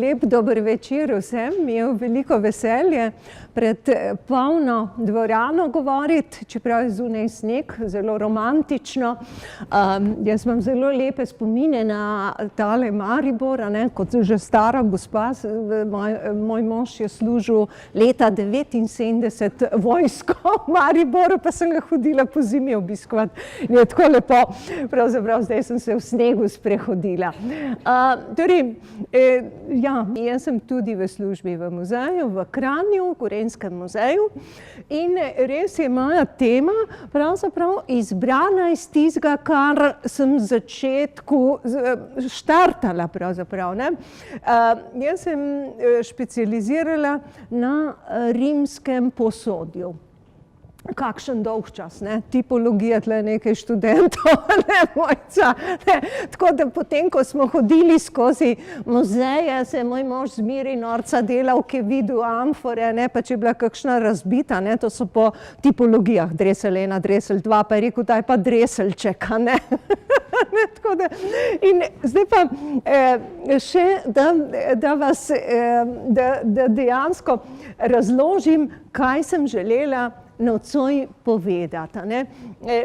Lep dober večer vsem, mi je veliko veselje pred polno dvorano govoriti, čeprav je zunaj sneg, zelo romantično. Jaz imam zelo lepe spomine na tale Maribor, kot že stara gospa. Moj mož je služil leta 1979 vojsko v Mariboru, pa sem ga hodila po zimi obiskovati. Je tako lepo, pravzaprav zdaj sem se v snegu sprehodila. Jaz sem tudi v službi v muzeju, v Kranju, v Gorenjskem muzeju, in res je moja tema pravzaprav izbrana iz tistega, kar sem v začetku štartala pravzaprav, ne. Jaz sem specializirala na rimskem posodju. Kakšen dolg čas, ne, tipologija tle nekaj študentov, ne, Mojca, ne. Tako da potem, ko smo hodili skozi muzeje, se je moj mož zmeraj norca delal, ki je videl amfore, ne, pa če je bila kakšna razbita, ne, to so po tipologijah, dresel 1, dresel 2, pa je rekel, daj pa dreseljček, a ne. Tako da, in zdaj pa še, da dejansko razložim, kaj sem želela nocoj povedati, ne.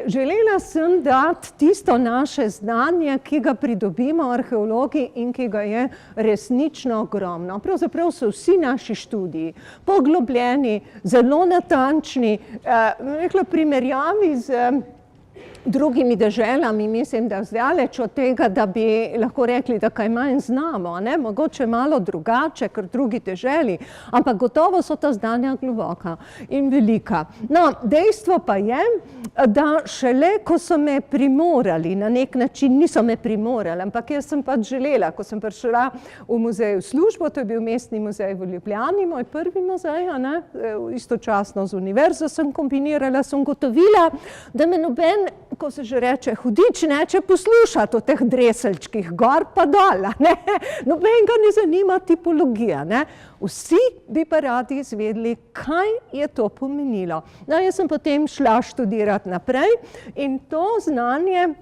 Želela sem dati tisto naše znanje, ki ga pridobimo arheologi in ki ga je resnično ogromno. Pravzaprav so vsi naši študiji poglobljeni, zelo natančni, rekla primerjavi z drugimi deželami, mislim, da zdaleč od tega, da bi lahko rekli, da kaj manj znamo, ne, mogoče malo drugače, kot drugi deželi, ampak gotovo so ta znanja globoka in velika. No, dejstvo pa je, da šele, ko so me primorali, na nek način niso me primorali, ampak jaz sem pač želela, ko sem prišla v muzej v službo, to je bil Mestni muzej v Ljubljani, moj prvi muzej, ne, istočasno z univerzo sem kombinirala, sem gotovila, da me noben, ko se že reče, hudič neče poslušati o teh dreseljčkih, gor pa dol, ne. Nobenega ne zanima tipologija, ne. Vsi bi pa radi izvedeli, kaj je to pomenilo. No, jaz sem potem šla študirati naprej in to znanje,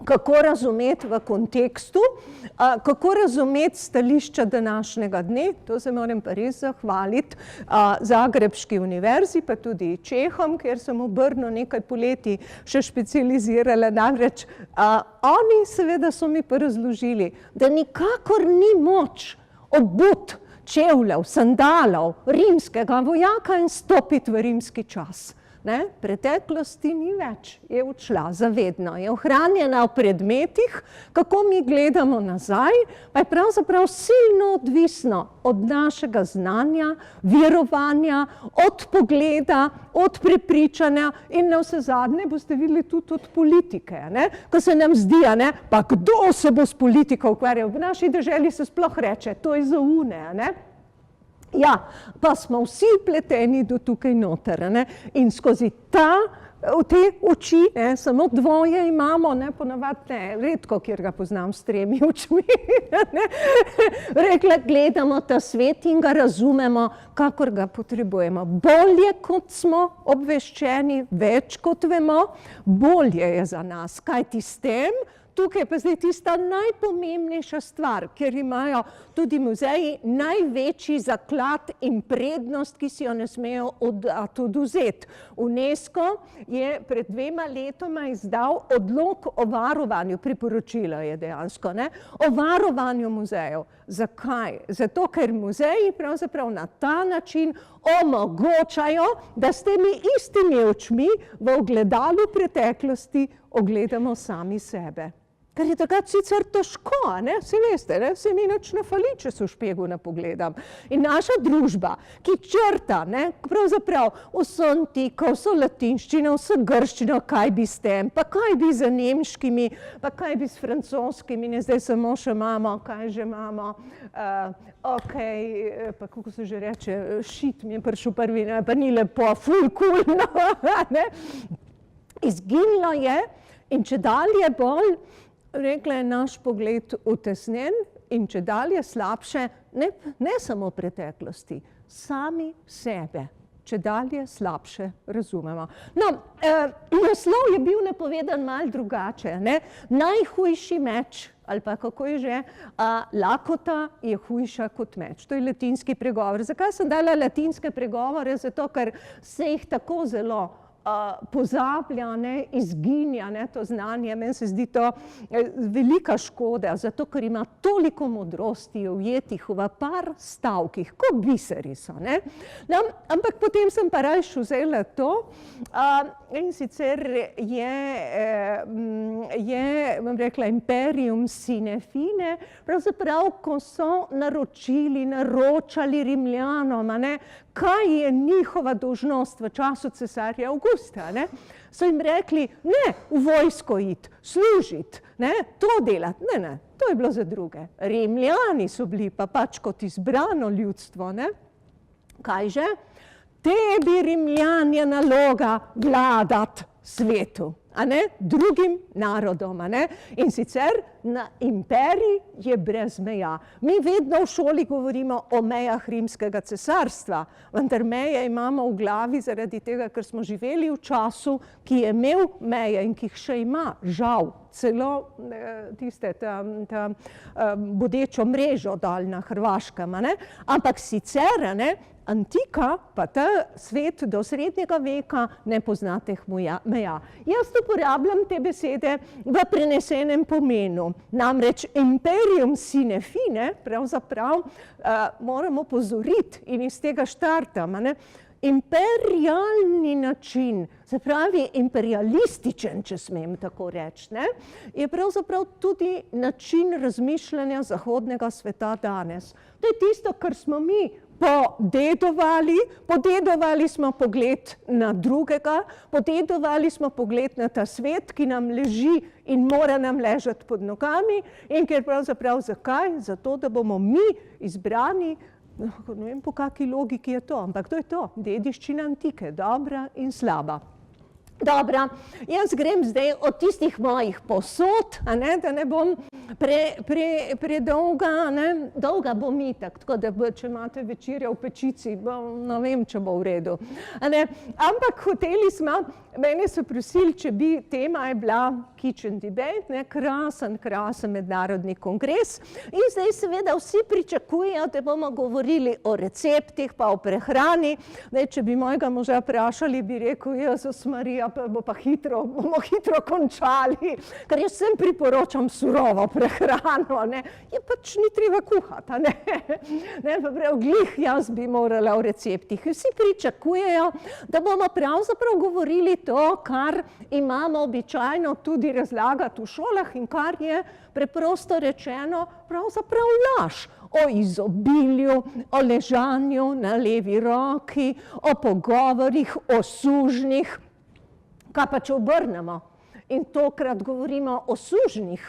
kako razumeti v kontekstu, kako razumeti stališča današnjega dne, to se moram pa res zahvaliti Zagrebški univerzi, pa tudi Čehom, kjer sem v Brnu nekaj poletij še specializirala. Namreč oni seveda so mi pa razložili, da nikakor ni moč obuti čevljev, sandalov, rimskega vojaka in stopiti v rimski čas. Ne, preteklosti ni več, je odšla zavedno, je ohranjena v predmetih, kako mi gledamo nazaj, pa je pravzaprav silno odvisno od našega znanja, verovanja, od pogleda, od prepričanja in navsezadnje boste videli tudi od politike, ne, ko se nam zdi, ne, pa kdo se bo s politiko ukvarjal, v naši deželi se sploh reče, to je za une, ne. Ja, pa smo vsi vpleteni do tukaj noter, ne, in skozi te oči, ne, samo dvoje imamo, ne, ponavadi ne, redko, kjer ga poznam s 3 očmi, ne, rekla, gledamo ta svet in ga razumemo, kakor ga potrebujemo. Bolje, kot smo obveščeni, več kot vemo, bolje je za nas, kajti s tem, tukaj pa zdaj tista najpomembnejša stvar, ker imajo tudi muzeji največji zaklad in prednost, ki si jo ne smejo odvzeti. UNESCO je pred 2 letoma izdal odlok o varovanju, priporočilo je dejansko, ne, o varovanju muzejev. Zakaj? Zato, ker muzeji pravzaprav na ta način omogočajo, da s temi istimi očmi v ogledalu preteklosti ogledamo sami sebe. Ker je takrat sicer težko, ne, vsi veste, ne, se mi nič ne fali, če se v špegu ne pogledam. In naša družba, ki črta, ne, pravzaprav vso antiko, vso latinščino, vso grščino, kaj bi s tem, pa kaj bi z nemškimi, pa kaj bi s francoskimi, ne, zdaj samo še imamo, kaj že imamo, pa kako se že reče, shit mi je prišel prvi, ne, pa ni lepo, ful cool, no, ne. Izginilo je in čedalje bolj, rekla je, naš pogled utesnjen in čedalje slabše, ne samo preteklosti, sami sebe če dalje slabše razumemo. No, naslov je bil napovedan malo drugače, ne? Najhujši meč, ali pa kako je že, lakota je hujša kot meč. To je latinski pregovor. Zakaj sem dala latinske pregovore? Zato, ker se jih tako zelo pozablja, ne, izginja, ne, to znanje. Meni se zdi to velika škoda, zato ker ima toliko modrosti ujetih v par stavkih, kot biseri so, ne. No, ampak potem sem pa rajš vzela to in sicer bom rekla, Imperium sine fine, pravzaprav, ko so naročali Rimljanom, ne, kaj je njihova dolžnost v času cesarja Avgusta, ne? So jim rekli, ne, v vojsko iti, služiti, ne, to delati, ne, to je bilo za druge. Rimljani so bili pa pač kot izbrano ljudstvo, ne? Kaj že? Tebi, Rimljan, je naloga vladati svetu, a ne, drugim narodom, a ne, in sicer na imperij je brez meja. Mi vedno v šoli govorimo o mejah rimskega cesarstva, vendar meje imamo v glavi zaradi tega, ker smo živeli v času, ki je imel meje in ki jih še ima, žal, celo tiste bodečo mrežo dol na Hrvaškem, a ne, ampak sicer, a ne, antika, pa ta svet do srednjega veka ne pozna teh meja. Jaz uporabljam te besede v prenesenem pomenu. Namreč imperium sine fine, pravzaprav moramo pozoriti in iz tega štartam, a ne, imperialni način, se pravi imperialističen, če smem tako reči, ne, je pravzaprav tudi način razmišljanja zahodnega sveta danes. To je tisto, kar smo mi podedovali smo pogled na drugega, podedovali smo pogled na ta svet, ki nam leži in mora nam ležati pod nogami in ker pravzaprav zakaj? Zato, da bomo mi izbrani, ne vem po kakšni logiki je to, ampak to je to, dediščina antike, dobra in slaba. Dobra, jaz grem zdaj od tistih mojih posod, a ne, da ne bom predolga, ne, dolga bom itak, tako da če imate večerjo v pečici, ne vem, če bo v redu. A ne, ampak hoteli smo, mene so prosili, če bi, tema je bila Kitchen Debate, ne, krasen mednarodni kongres in zdaj seveda vsi pričakujejo, da bomo govorili o receptih pa o prehrani. Zdaj, če bi mojega moža vprašali, bi rekel, Jezus Marija, pa bomo hitro končali, ker jaz sem priporočam surovo prehrano, ne, je pač ni treba kuhati, ne, ne, pa prav glih jaz bi morala o receptih. Vsi pričakujejo, da bomo pravzaprav govorili to, kar imamo običajno tudi razlagati v šolah in kar je preprosto rečeno pravzaprav laž. O izobilju, o ležanju na levi roki, o pogovorih, o sužnjih. Kaj pa če obrnemo in tokrat govorimo o sužnjih,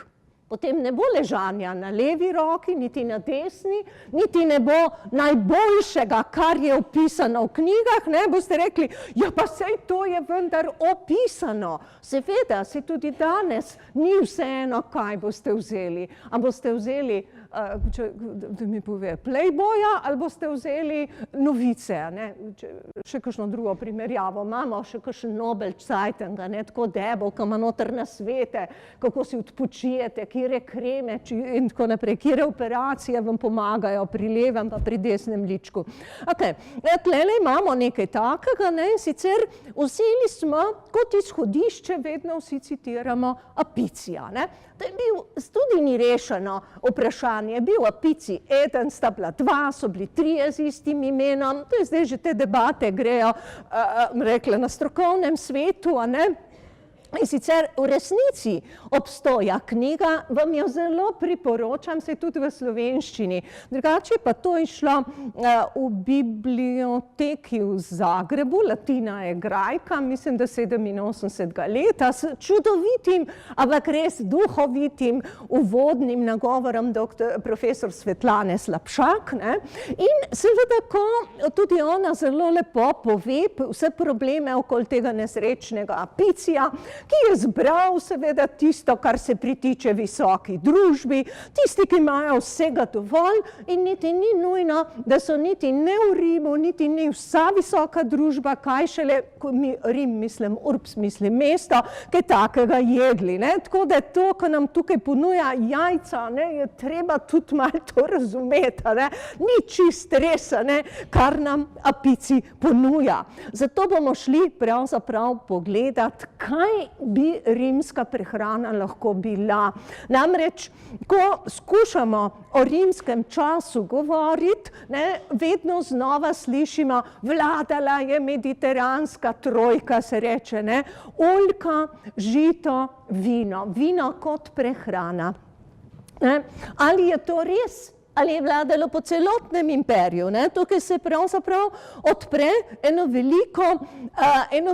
potem ne bo ležanja na levi roki, niti na desni, niti ne bo najboljšega, kar je opisano v knjigah, ne, boste rekli, ja pa sej to je vendar opisano. Seveda, se tudi danes ni vseeno, kaj boste vzeli. A boste vzeli, da mi pove, Playboya, ali boste vzeli novice, ne, še kakšno drugo primerjavo. Imamo še kakšen Nobel Zeitung, ne, tako debel, ki ima noter nasvete, kako si odpočijete, kire kreme in tako naprej, kire operacije vam pomagajo pri levem pa pri desnem ličku. Okay. Tlele imamo nekaj takega, ne, sicer vzeli smo kot izhodišče, vedno vsi citiramo Apicija, ne. To je bil, tudi ni rešeno vprašanje, je bil Apici eden, sta bila dva, so bili trije z istim imenom, to je zdaj že te debate grejo, rekla, na strokovnem svetu, a ne. In sicer v resnici obstoja knjiga, vam jo zelo priporočam, se tudi v slovenščini. Drugače pa to je šlo v biblioteki v Zagrebu, latina je grajka, mislim, da 87. leta, s čudovitim, ampak res duhovitim uvodnim nagovorom profesor Svetlane Slapšak, ne. In seveda, ko tudi ona zelo lepo pove vse probleme okoli tega nesrečnega Apicija, ki je zbral seveda tisto, kar se pritiče visoki družbi, tisti, ki imajo vsega dovolj in niti ni nujno, da so niti ne v Rimu, niti ni vsa visoka družba, kaj šele, Rim mislim, urbs mislim mesto, kaj takega jedli, ne. Tako da to, ko nam tukaj ponuja jajca, ne, je treba tudi malo to razumeti, ne. Ni čist res, ne, kar nam apici ponuja. Zato bomo šli pravzaprav pogledati, kaj bi rimska prehrana lahko bila. Namreč, ko skušamo o rimskem času govoriti, ne, vedno znova slišimo, vladala je mediteranska trojka, se reče, ne, oljka, žito, vino. Vino kot prehrana. Ne. Ali je to res? Ali je vladalo po celotnem imperiju, ne? Tukaj se pravzaprav odpre eno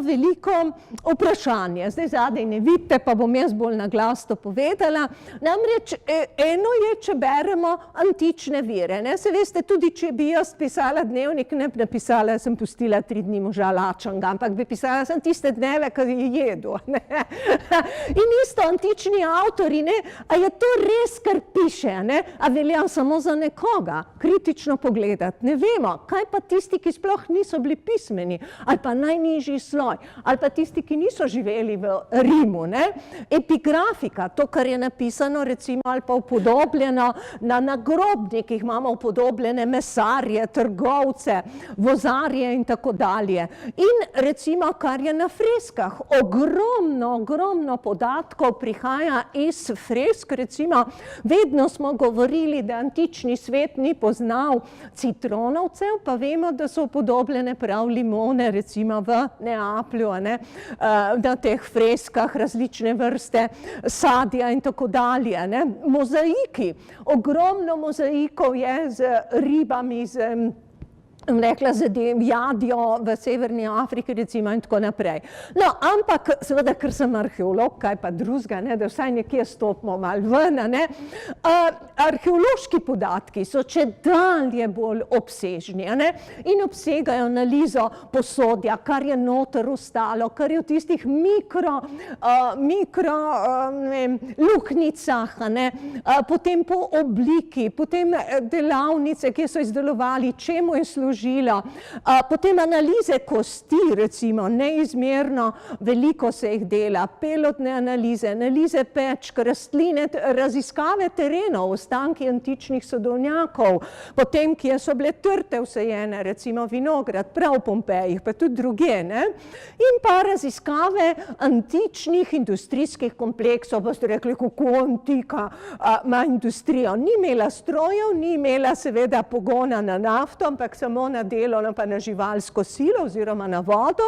veliko vprašanje. Zdaj zadaj ne vidite, pa bom jaz bolj na glas to povedala. Namreč eno je, če beremo antične vire, ne? Se veste, tudi če bi jaz pisala dnevnik, ne bi napisala, sem pustila 3 dni moža lačnega, ampak bi pisala sem tiste dneve, ki je jedu, ne? In isto antični avtori, ne? A je to res, kar piše, ne? A velja samo za nekoga kritično pogledati, ne vemo, kaj pa tisti, ki sploh niso bili pismeni, ali pa najnižji sloj, ali pa tisti, ki niso živeli v Rimu, ne. Epigrafika, to, kar je napisano, recimo, ali pa upodobljeno na nagrobnikih, imamo upodobljene mesarje, trgovce, vozarje in tako dalje. In recimo, kar je na freskah, ogromno podatkov prihaja iz fresk, recimo, vedno smo govorili, da antični svet ni poznal citronovcev, pa vemo, da so upodobljene prav limone, recimo v Neaplju, ne, na teh freskah različne vrste sadja in tako dalje, ne. Mozaiki, ogromno mozaikov je z ribami, rekla, z jadjo v Severni Afriki, recimo, in tako naprej. No, ampak, seveda, ker sem arheolog, kaj pa drugega, ne, da vsaj nekje stopimo malo ven, ne. Arheološki podatki so čedalje bolj obsežni, ne, in obsegajo analizo posodja, kar je noter ostalo, kar je v tistih luknjicah, ne, potem po obliki, potem delavnice, ki so izdelovali, čemu je služilo, potem analize kosti, recimo, neizmerno veliko se jih dela, pelotne analize, analize pečk, rastline, raziskave terenov, ostanki antičnih sodovnjakov, potem, kje so bile trte vsajene, recimo vinograd, prav v Pompejih, pa tudi drugje, ne, in pa raziskave antičnih industrijskih kompleksov, pa ste rekli, kako antika ima industrijo. Ni imela strojev, ni imela seveda pogona na nafto, ampak samo na delo, pa na živalsko silo oziroma na vodo.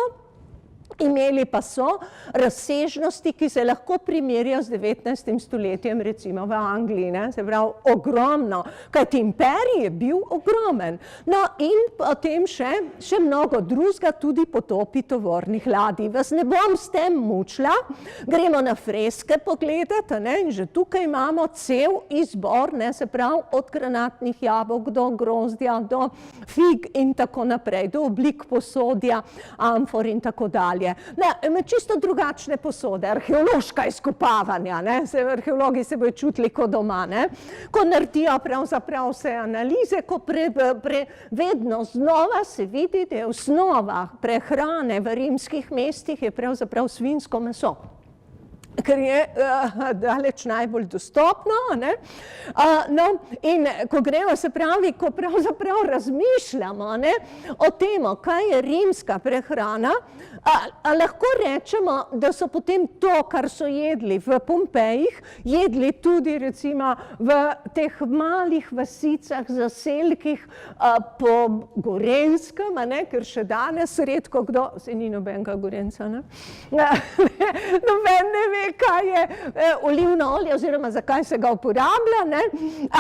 Imeli pa so razsežnosti, ki se lahko primerjajo z 19. stoletjem, recimo v Angliji, ne, se pravi ogromno, kajti imperij je bil ogromen. No, in potem še mnogo drugega, tudi potopi tovornih ladij. Vas ne bom s tem mučila, gremo na freske pogledati, ne, in že tukaj imamo cel izbor, ne, se pravi od granatnih jabolk do grozdja, do fig in tako naprej, do oblik posodja, amfor in tako dalje. Ne, čisto drugačne posode, arheološka izkopavanja, ne, arheologi se bojo čutili kot doma, ne, ko naredijo pravzaprav vse analize, ko vedno znova se vidi, da je osnova prehrane v rimskih mestih je pravzaprav svinjsko meso, ker je daleč najbolj dostopno, ne. No, in ko gremo, se pravi, ko pravzaprav razmišljamo, ne, o tem, kaj je rimska prehrana, lahko rečemo, da so potem to, kar so jedli v Pompejih, jedli tudi recimo v teh malih vasicah, zaselkih po Gorenjskem, ne, ker še danes redko kdo, saj ni nobenega Gorenjca, ne, noben ne ve, kaj je olivno olje oziroma zakaj se ga uporablja, ne?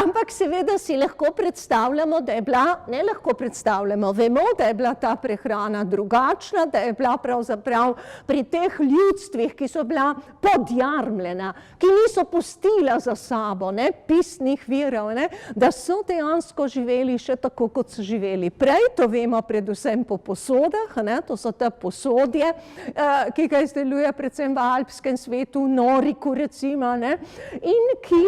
Ampak seveda si lahko predstavljamo, da je bila, ne lahko predstavljamo, vemo, da je bila ta prehrana drugačna, da je bila pravzaprav pri teh ljudstvih, ki so bila podjarmljena, ki niso pustila za sabo, ne, pisnih virov, ne, da so dejansko živeli še tako, kot so živeli prej, to vemo predvsem po posodah, ne, to so te posodje, ki ga izdeluje predvsem v alpskem svetu, Noriku recimo, ne, in ki,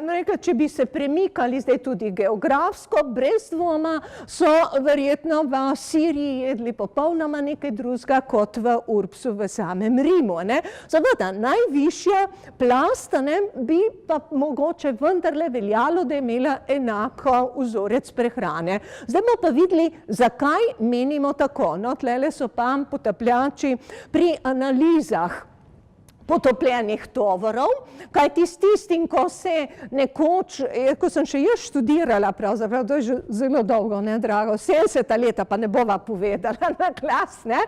rekla, če bi se premikali zdaj tudi geografsko, brez dvoma so verjetno v Siriji jedli popolnoma nekaj drugega kot v Urbsu v samem Rimu, ne. Seveda, najvišja plast, ne, bi pa mogoče vendarle veljalo, da je imela enako vzorec prehrane. Zdaj bomo pa videli, zakaj menimo tako. No, tlele so pa potapljači pri analizah potopljenih tovorov, kajti s tistim, ko se nekoč, ko sem še jaz študirala, pravzaprav, to je že zelo dolgo, ne, drago, 70 leta, pa ne bova povedala na glas, ne,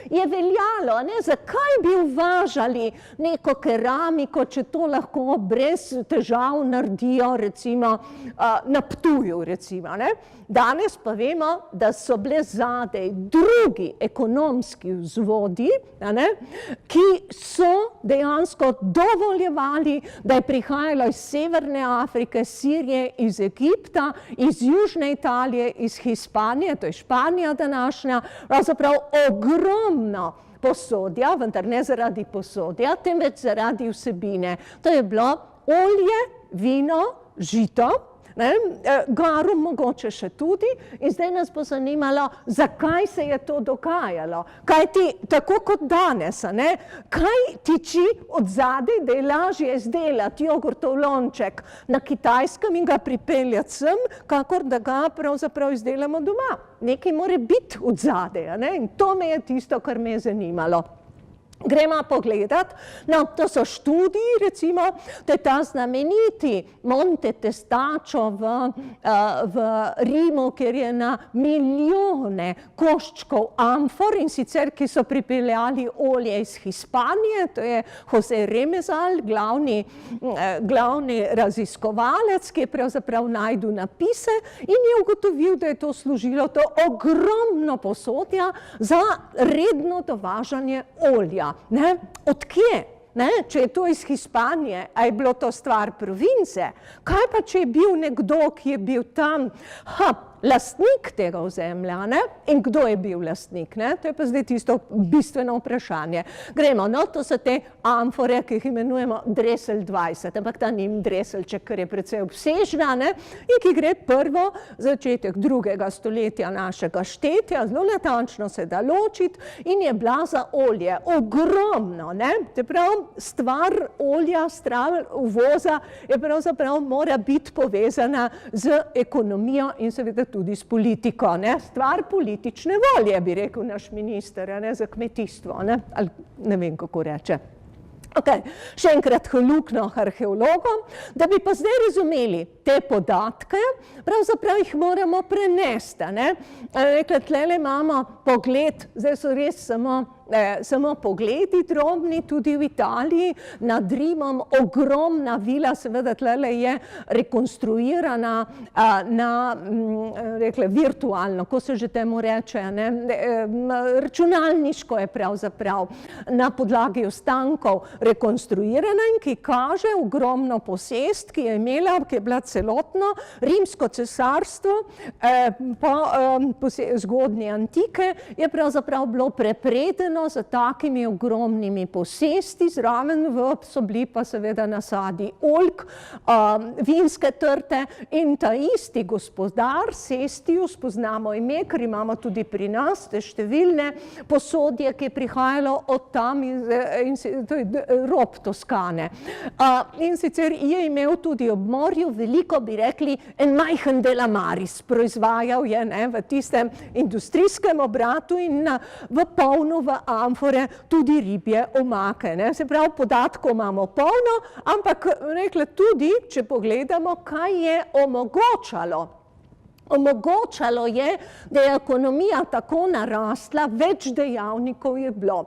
je veljalo, ne, zakaj bi uvažali neko keramiko, če to lahko brez težav naredijo, recimo, na Ptuju, recimo, ne. Danes pa vemo, da so bile zadej drugi ekonomski vzvodi, ne, ki so dejansko dovoljevali, da je prihajalo iz Severne Afrike, Sirije, iz Egipta, iz Južne Italije, iz Hispanije, to je Španija današnja, pravzaprav ogromno posodja, vendar ne zaradi posodja, temveč zaradi vsebine. To je bilo olje, vino, žito, ne, garum mogoče še tudi, in zdaj nas bo zanimalo, zakaj se je to dogajalo. Kajti, tako kot danes, ne, kaj tiči od zadaj, da je lažje izdelati jogurtov lonček na Kitajskem in ga pripeljati sem, kakor da ga pravzaprav izdelamo doma. Nekaj mora biti od zadaj, ne, in to me je tisto, kar me je zanimalo. Gremo pogledat, no, to so študiji, recimo, to je ta znameniti Monte Testaccio v Rimu, kjer je na milijone koščkov amfor, in sicer, ki so pripeljali olje iz Hispanije, to je Jose Remezal, glavni raziskovalec, ki je pravzaprav našel napise in je ugotovil, da je to služilo to ogromno posodja za redno dovažanje olja. Ne? Od kje? Ne? Če je to iz Hispanije, a je bilo to stvar province? Kaj pa, če je bil nekdo, ki je bil tam lastnik tega ozemlja, ne? In kdo je bil lastnik? Ne? To je pa zdaj tisto bistveno vprašanje. Gremo, no, to so te amfore, ki jih imenujemo Dresel 20, ampak ta ni dreselček, ker je precej obsežna, ne? In ki gre prvo začetek 2. stoletja našega štetja, zelo natančno se da ločiti, in je bila za olje ogromno, ne? Te prav, stvar olja, stvar uvoza je pravzaprav mora biti povezana z ekonomijo in seveda tudi s politiko, ne? Stvar politične volje, bi rekel naš minister, ne? Za kmetijstvo, ne? Ali ne vem, kako reče. Okay. Še enkrat hvalukno arheologom, da bi pa zdaj razumeli te podatke, pravzaprav jih moramo prenesti, ne? Rekla, tlele imamo pogled, zdaj so res samo pogledi drobni, tudi v Italiji, nad Rimom ogromna vila, seveda tlele je rekonstruirana rekla, virtualno, ko se že temu reče, ne? Računalniško je pravzaprav na podlagi ostankov rekonstruirana in ki kaže ogromno posest, ki je imela, ki je bila celotno rimsko cesarstvo po zgodnji antike, je pravzaprav bilo prepredeno za takimi ogromnimi posesti, zraven so bili pa seveda nasadi oljk, vinske trte, in ta isti gospodar, Sestius, poznamo ime, ker imamo tudi pri nas te številne posodje, ki je prihajalo od tam, to je rob Toskane. In sicer je imel tudi ob morju veliko, bi rekli, en majhen delamaris, proizvajal je, ne, v tistem industrijskem obratu in v polno v amfore tudi ribje omake, ne. Se pravi, podatkov imamo polno, ampak rekla tudi, če pogledamo, kaj je omogočalo Omogočalo je, da je ekonomija tako narastla, več dejavnikov je bilo.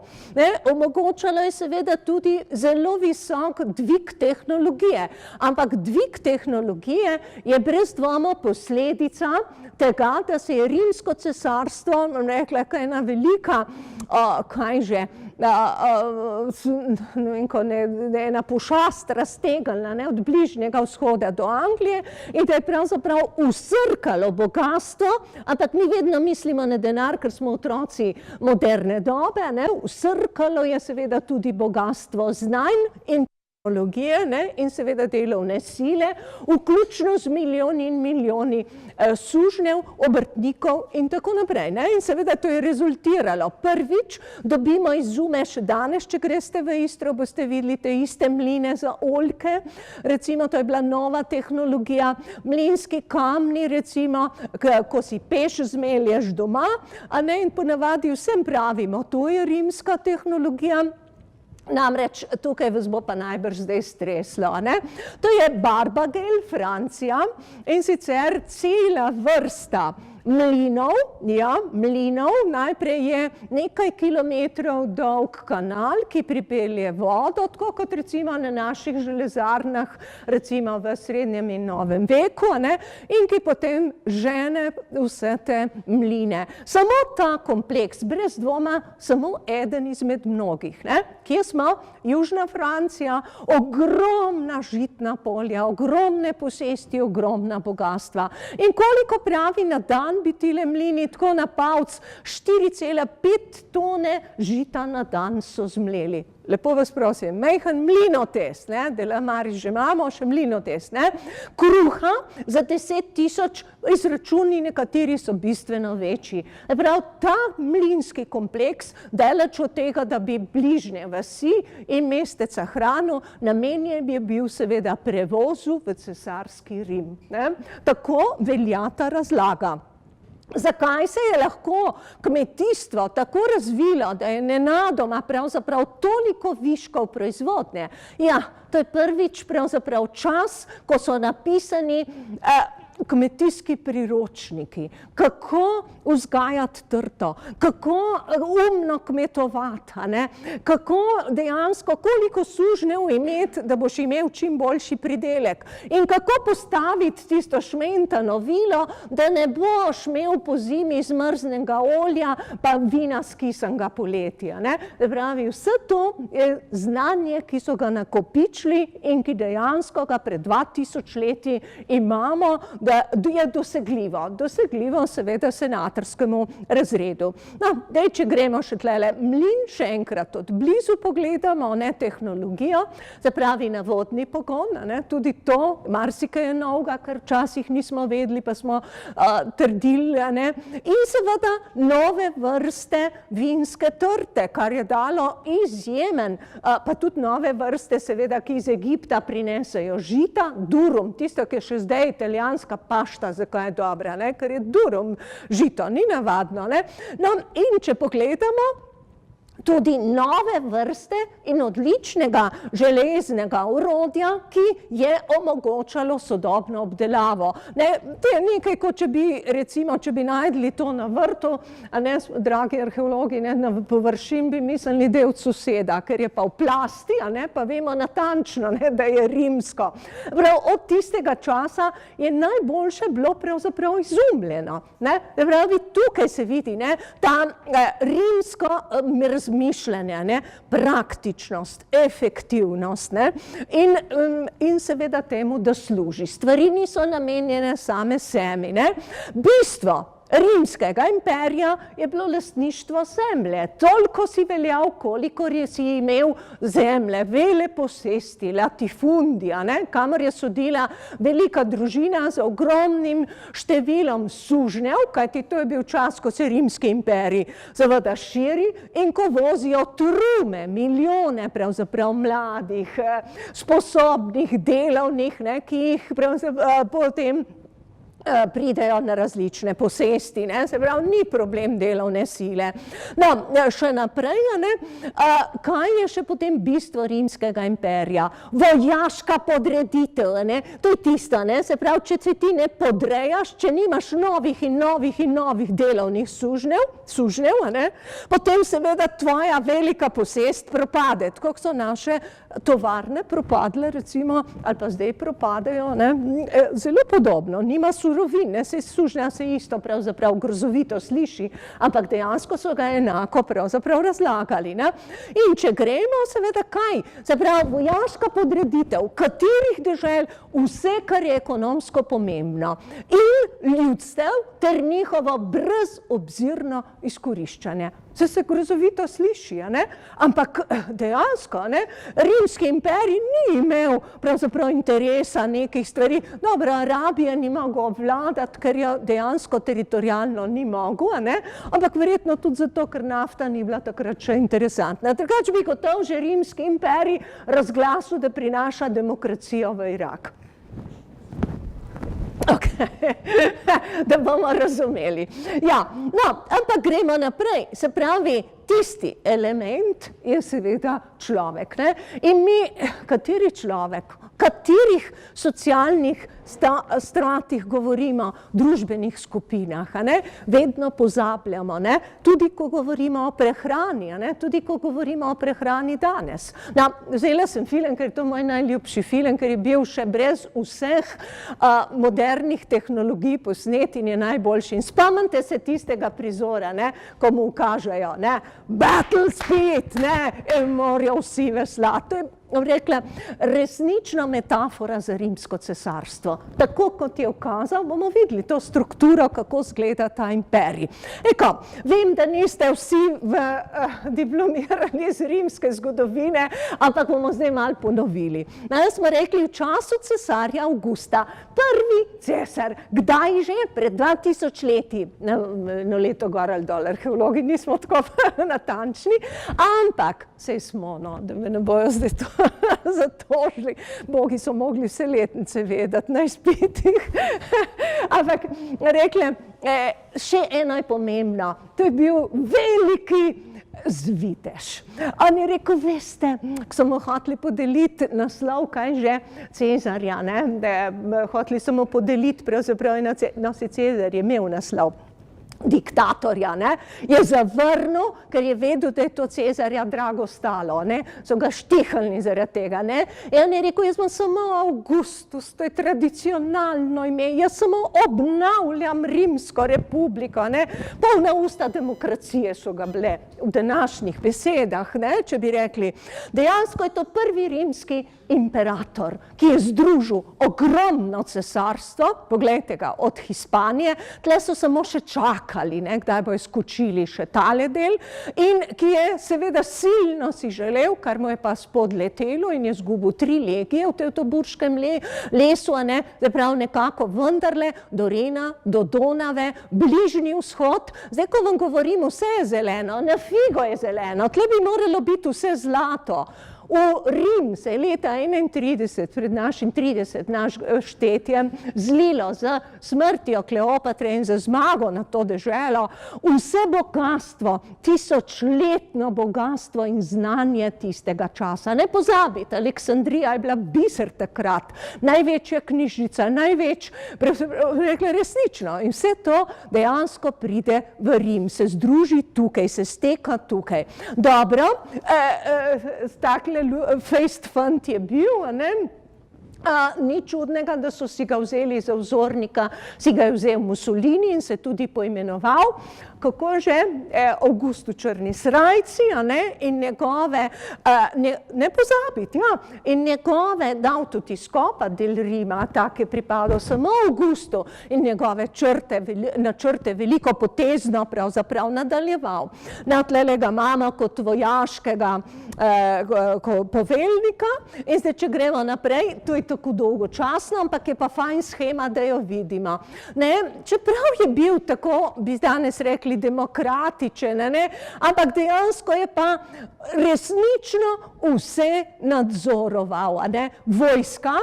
Omogočalo je seveda tudi zelo visok dvig tehnologije, ampak dvig tehnologije je brez dvoma posledica tega, da se je Rimsko cesarstvo, rekla, ena velika, ena pošast raztegnila od Bližnjega vzhoda do Anglije in da je pravzaprav usrkalo bogastvo, ampak mi vedno mislimo na denar, ker smo otroci moderne dobe, usrkalo je seveda tudi bogastvo znanj in tehnologije in seveda delovne sile, vključno z milijoni in milijoni sužnjev, obrtnikov in tako naprej. In seveda to je rezultiralo. Prvič dobimo izume še danes, če greste v Istro, boste videli te iste mline za oljke, recimo to je bila nova tehnologija, mlinski kamni, recimo, ko si peš zmelješ doma, in ponavadi vsem pravimo, to je rimska tehnologija. Namreč tukaj vas bo pa najbrž zdaj streslo. To je Barbagel, Francija, in sicer cela vrsta mlinov, najprej je nekaj kilometrov dolg kanal, ki pripelje vodo, tako kot recimo na naših železarnah, recimo v srednjem in novem veku, in ki potem žene vse te mline. Samo ta kompleks, brez dvoma, samo eden izmed mnogih. Kje smo? Južna Francija, ogromna žitna polja, ogromne posesti, ogromna bogatstva. In koliko pravi na dan bi tile mlini tako na palc, 4,5 tone žita na dan so zmleli. Lepo vas prosim, majhen mlinotest, delamari že imamo, še mlinotest, kruha za 10.000, izračuni nekateri so bistveno večji. Prav ta mlinski kompleks, daleč od tega, da bi bližnje vasi in mesteca hrano, namenjen je bil seveda prevozu v cesarski Rim. Tako velja ta razlaga. Zakaj se je lahko kmetijstvo tako razvilo, da je nenadoma pravzaprav toliko viškov proizvodnje? Ja, to je prvič pravzaprav čas, ko so napisani kmetijski priročniki, kako vzgajati trto, kako umno kmetovati, kako dejansko, koliko sužnjev imeti, da boš imel čim boljši pridelek in kako postaviti tisto šmentano vilo, da ne boš imel po zimi zmrznega olja pa vina skisanega poletja. Pravi, vse to je znanje, ki so ga nakopičili in ki dejansko ga pred 2000 leti imamo, da je dosegljivo seveda senatorskemu razredu. Daj, če gremo še tlele mlin, še enkrat od blizu pogledamo, tehnologijo, se pravi na vodni pogon, tudi to, marsikaj je novega, kar včasih nismo vedeli, pa smo trdili, in seveda nove vrste vinske trte, kar je dalo izjemen, pa tudi nove vrste, seveda, ki iz Egipta prinesejo žita, durum, tisto, ki je še zdaj italijanska pašta, zakaj je dobra, ker je durum žito, ni navadno. In če pogledamo, tudi nove vrste in odličnega železnega orodja, ki je omogočalo sodobno obdelavo. To je nekaj, kot če bi, recimo, če bi najdli to na vrtu, dragi arheologi, na površini bi mislili, da je od soseda, ker je pa v plasti, pa vemo natančno, da je rimsko. Od tistega časa je najboljše bilo pravzaprav izumljeno. Tukaj se vidi ta rimsko razmišljanje, praktičnost, efektivnost in seveda temu, da služi. Stvari niso namenjene same sebi. Bistvo rimskega imperija je bilo lastništvo zemlje. Toliko si veljal, kolikor si imel zemlje, vele posesti, latifundija, kamor je sodila velika družina z ogromnim številom sužnjev, kajti to je bil čas, ko se rimski imperij seveda širi in ko vozijo trume, milijone pravzaprav mladih, sposobnih, delovnih, ki jih potem pridejo na različne posesti, se pravi, ni problem delovne sile. No, še naprej, kaj je še potem bistvo rimskega imperija? Vojaška podreditev, to je tisto, se pravi, če se ti ne podrejaš, če nimaš novih in novih in novih delovnih sužnjev, potem seveda tvoja velika posest propade, tako so naše tovarne propadle, recimo, ali pa zdaj propadajo, zelo podobno, nima surovin, se sužnja se isto pravzaprav grozovito sliši, ampak dejansko so ga enako pravzaprav razlagali. In če gremo, seveda kaj? Se pravi, vojaška podreditev katerih dežel, vse, kar je ekonomsko pomembno, in ljudstev ter njihovo brezobzirno izkoriščanje. Se grozovito sliši, ampak dejansko, rimski imperij ni imel pravzaprav interesa nekih stvari. Dobro, Arabija ni mogel obvladati, ker jo dejansko teritorialno ni mogel, ampak verjetno tudi zato, ker nafta ni bila takrat še interesantna. Drugače bi gotovo že rimski imperij razglasil, da prinaša demokracijo v Irak. Da bomo razumeli. Ja, no, ampak gremo naprej. Se pravi, tisti element je seveda človek. In mi, kateri človek, katerih socialnih stratih govorimo, družbenih skupinah, vedno pozabljamo, tudi ko govorimo o prehrani, tudi ko govorimo o prehrani danes. No, vzela sem film, ker je to moj najljubši film, ker je bil še brez vseh modernih tehnologij posnet in je najboljši. In spomnite se tistega prizora, ko mu kažejo, battle speed, in morajo vsi veslati. To je rekla, resnična metafora za rimsko cesarstvo. Tako kot je ukazal, bomo videli to strukturo, kako izgleda ta imperij. Vem, da niste vsi diplomirani iz rimske zgodovine, ampak bomo zdaj malo ponovili. Smo rekli, v času cesarja Avgusta, prvi cesar, kdaj že? Pred 2000 leti, no leto gor ali dol, arheologi nismo tako natančni, ampak sej smo, da me ne bojo zdaj to zatožili. Bogi so mogli vse letnice vedeti na izpitih. Ampak rekle, še eno je pomembno, to je bil veliki zvitež. On je rekel, veste, ko so mu hoteli podeliti naslov, kaj že, Cezarja, hoteli so mu podeliti, pravzaprav, no, si Cezar je imel naslov diktatorja, je zavrnil, ker je vedel, da je to Cezarja drago stalo, so ga štihlili zaradi tega, in on je rekel, jaz bom samo Augustus, to je tradicionalno ime, jaz samo obnavljam Rimsko republiko, polna usta demokracije so ga bile v današnjih besedah, če bi rekli, dejansko je to prvi rimski imperator, ki je združil ogromno cesarstvo, poglejte ga, od Hispanije, tle so samo še čakali, kdaj bojo skočili še tale del, in ki je seveda silno si želel, kar mu je pa spodletelo in je izgubil 3 legije v Tevtoburškem lesu, zdaj prav nekako vendarle do Rena, do Donave, bližnji vzhod. Zdaj, ko vam govorim, vse je zeleno, na figo je zeleno, tle bi moralo biti vse zlato. V Rim se je leta 31, pred našim 30 štetjem, zlilo z smrtjo Kleopatre in z zmago na to deželo vse bogastvo, tisočletno bogastvo in znanje tistega časa. Ne pozabite, Aleksandrija je bila biser takrat, največja knjižnica, rekla resnično, in vse to dejansko pride v Rim, se združi tukaj, se steka tukaj. Dobro, takle fejst fant je bil, ni čudnega, da so si ga vzeli za vzornika, si ga je vzel Mussolini in se tudi poimenoval, kako že, Avgustu črni srajci, in njegove, ne pozabiti, in njegove d'autotiskopa del Rima, tak je pripadal samo Avgustu, in njegove načrte veliko potezno pravzaprav nadaljeval. Tlele ga imamo kot vojaškega poveljnika, in zdaj, če gremo naprej, to je tako dolgočasno, ampak je pa fajn shema, da jo vidimo. Čeprav je bil tako, bi danes rekli, ali demokratičen, ampak dejansko je pa resnično vse nadzoroval. Vojska,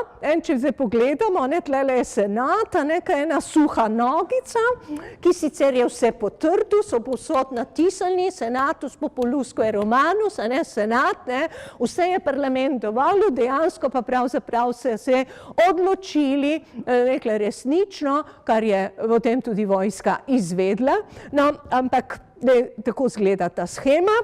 če zdaj pogledamo, tlele je senat, kaj je ena suha nogica, ki sicer je vse potrdil, so povsod natisani, senatus populusque romanus, senat, vse je parlament dovolil, dejansko pa pravzaprav se odločili, rekla resnično, kar je potem tudi vojska izvedla, no, ampak tako izgleda ta shema.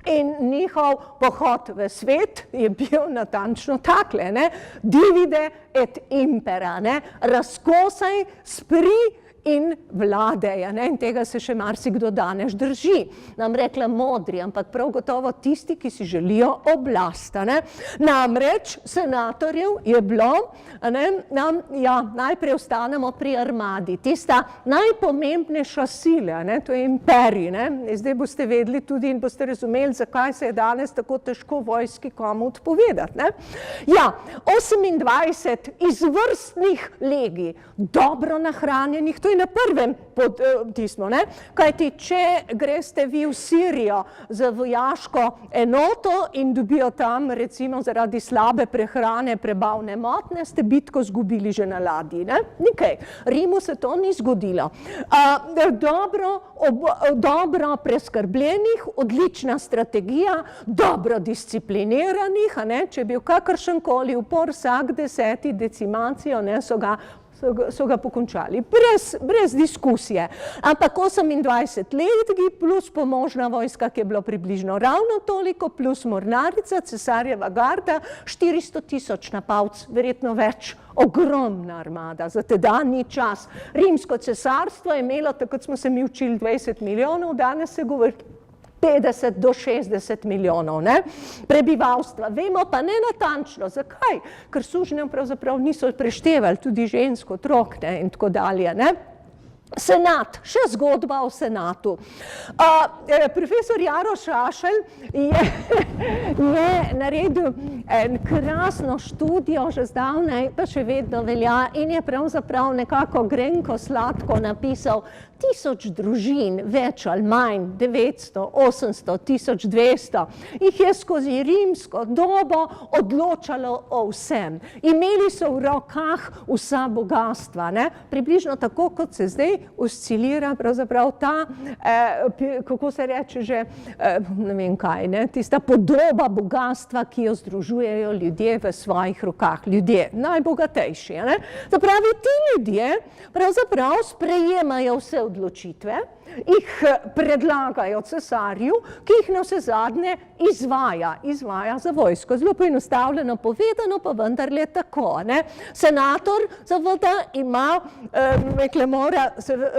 In njihov pohod v svet je bil natančno takle, divide et impera, razkosaj, spri in vladej, in tega se še marsikdo danes drži. Nam rekla modri, ampak prav gotovo tisti, ki si želijo oblast. Namreč senatorjev je bilo, najprej ostanemo pri armadi, tista najpomembnejša sila, to je imperij. Zdaj boste vedeli tudi in boste razumeli, zakaj se je danes tako težko vojski komu odpovedati. 28 izvrstnih legij, dobro nahranjenih, to je na prvem tismu, kajti če greste vi v Sirijo za vojaško enoto in dobijo tam recimo zaradi slabe prehrane prebavne motnje, ste bitko zgubili že na ladji, nikaj. Rimu se to ni zgodilo. Dobro preskrbljenih, odlična strategija, dobro discipliniranih, če je bil kakršenkoli upor, vsak 10. decimacijo, so ga pokončali, brez diskusije. Ampak 28 legij plus pomožna vojska, ki je bilo približno ravno toliko, plus mornarica, cesarjeva garda, 400 000 napavc, verjetno več, ogromna armada za tedanji čas. Rimsko cesarstvo je imelo, takrat smo se mi učili 20 milijonov, danes se govori 50 do 60 milijonov prebivalstva. Vemo pa ne natančno. Zakaj? Ker sužnjev pravzaprav niso preštevali, tudi žensk, otrok in tako dalje. Senat, še zgodba o senatu. Profesor Jaro Šašelj je naredil krasno študijo, že zdavnaj, pa še vedno velja, in je pravzaprav nekako grenko sladko napisal 1000 družin, več ali manj, 900, 800, 1200, jih je skozi rimsko dobo odločalo o vsem. Imeli so v rokah vsa bogatstva, približno tako, kot se zdaj oscilira pravzaprav ta, kako se reče že, ne vem kaj, tista podoba bogatstva, ki jo združujejo ljudje v svojih rokah, ljudje, najbogatejši. Zapravi, ti ljudje pravzaprav sprejemajo vse odločitve, jih predlagajo cesarju, ki jih na vse zadnje izvaja za vojsko. Zelo poenostavljeno povedano, pa vendarle tako. Senator zavada ima,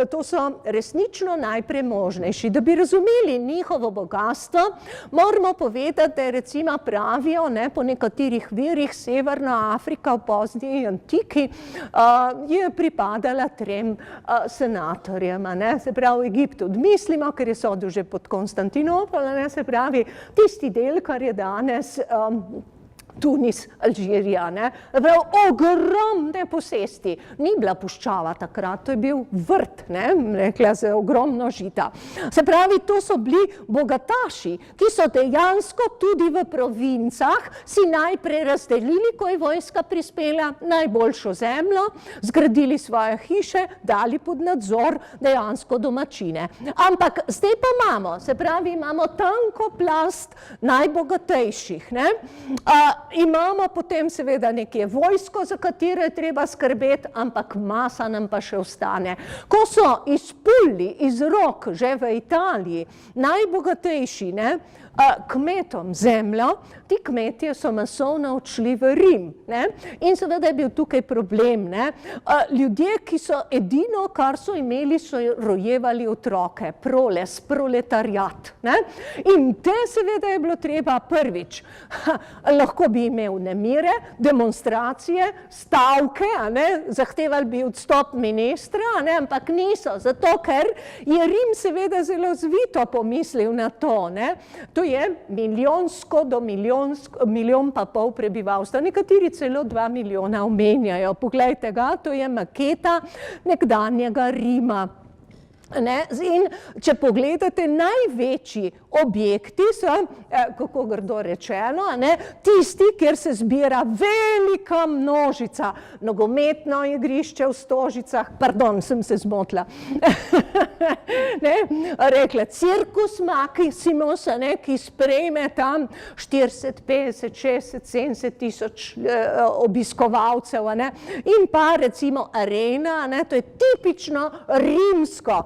to so resnično najpremožnejši. Da bi razumeli njihovo bogatstvo, moramo povedati, da recimo pravijo, po nekaterih virih Severna Afrika v pozni antiki je pripadala 3 senatorjem. Se pravi, Egipt odmislimo, ker je sodil že pod Konstantinopol, se pravi, tisti del, kar je danes Tunis, Alžirija, ogromne posesti. Ni bila puščava takrat, to je bil vrt, rekla z ogromno žita. Se pravi, to so bili bogataši, ki so dejansko tudi v provincah si najprej razdelili, ko je vojska prispela, najboljšo zemljo, zgradili svoje hiše, dali pod nadzor dejansko domačine. Ampak zdaj pa imamo, se pravi, imamo tanko plast najbogatejših, imamo potem seveda nekje vojsko, za katero je treba skrbeti, ampak masa nam pa še ostane. Ko so izpulili iz rok že v Italiji najbogatejši kmetom zemljo, ti kmetje so masovno odšli v Rim. In seveda je bil tukaj problem. Ljudje, ki so edino, kar so imeli, so rojevali otroke, proles, proletariat. In te seveda je bilo treba prvič. Lahko bi imel nemire, demonstracije, stavke, zahtevali bi odstop ministra, ampak niso, zato ker je Rim seveda zelo zvito pomislil na to. To je milijonsko do milijon pa pol prebivalstva. Nekateri celo 2 milijona omenjajo. Poglejte ga, to je maketa nekdanjega Rima. In če pogledate, največji objekti so, kako grdo rečeno, tisti, kjer se zbira velika množica, nogometno igrišče v Stožicah, pardon, sem se zmotila, rekla, cirkus Maximus, ki sprejme tam 40, 50, 60, 70 tisoč obiskovalcev, in pa recimo arena, to je tipično rimsko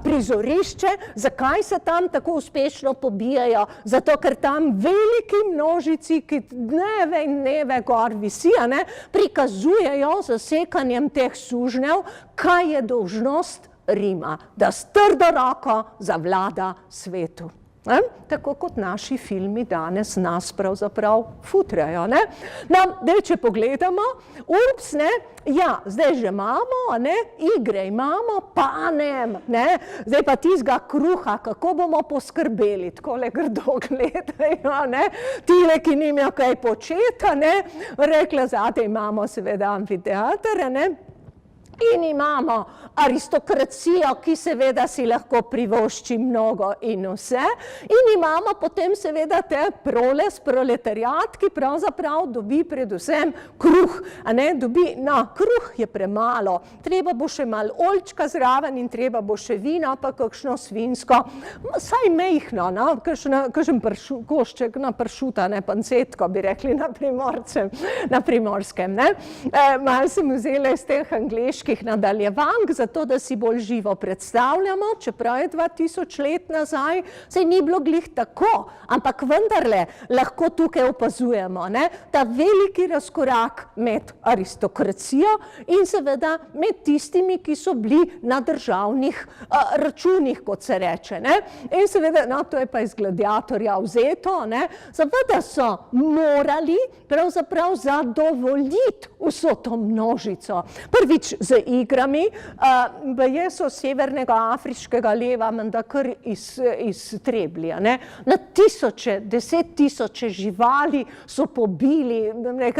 prizorišče. Zakaj se tam tako uspešno pobijajo? Zato, ker tam veliki množici, ki dneve in dneve gor visi, prikazujejo z zasekanjem teh sužnjev, kaj je dolžnost Rima, da s trdo roko zavlada svetu. Tako kot naši filmi danes nas pravzaprav futrajo. Če pogledamo, zdaj že imamo, igre imamo, panem, zdaj pa tistega kruha, kako bomo poskrbeli, takole grdo gledajo, tile, ki nimajo kaj početa, rekla, zadaj imamo seveda amfiteater, in imamo aristokracijo, ki seveda si lahko privošči mnogo in vse, in imamo potem seveda te proletariat, ki pravzaprav dobi predvsem kruh, kruh je premalo, treba bo še malo oljčka zraven in treba bo še vino, pa kakšno svinjsko, saj mejhno, kakšen košček na pršuta, pancetko, bi rekli na Primorskem. Malo sem vzela iz teh angleških nadaljevank, zato da si bolj živo predstavljamo, čeprav je 2000 let nazaj, saj ni bilo glih tako, ampak vendarle lahko tukaj opazujemo ta veliki razkorak med aristokracijo in seveda med tistimi, ki so bili na državnih računih, kot se reče. In seveda, to je pa iz Gladiatorja vzeto, seveda so morali pravzaprav zadovoljiti vso to množico. Prvič z igrami, baje so severnega afriškega leva menda kar iztrebili. Na tisoče, 10 tisoče živali so pobili,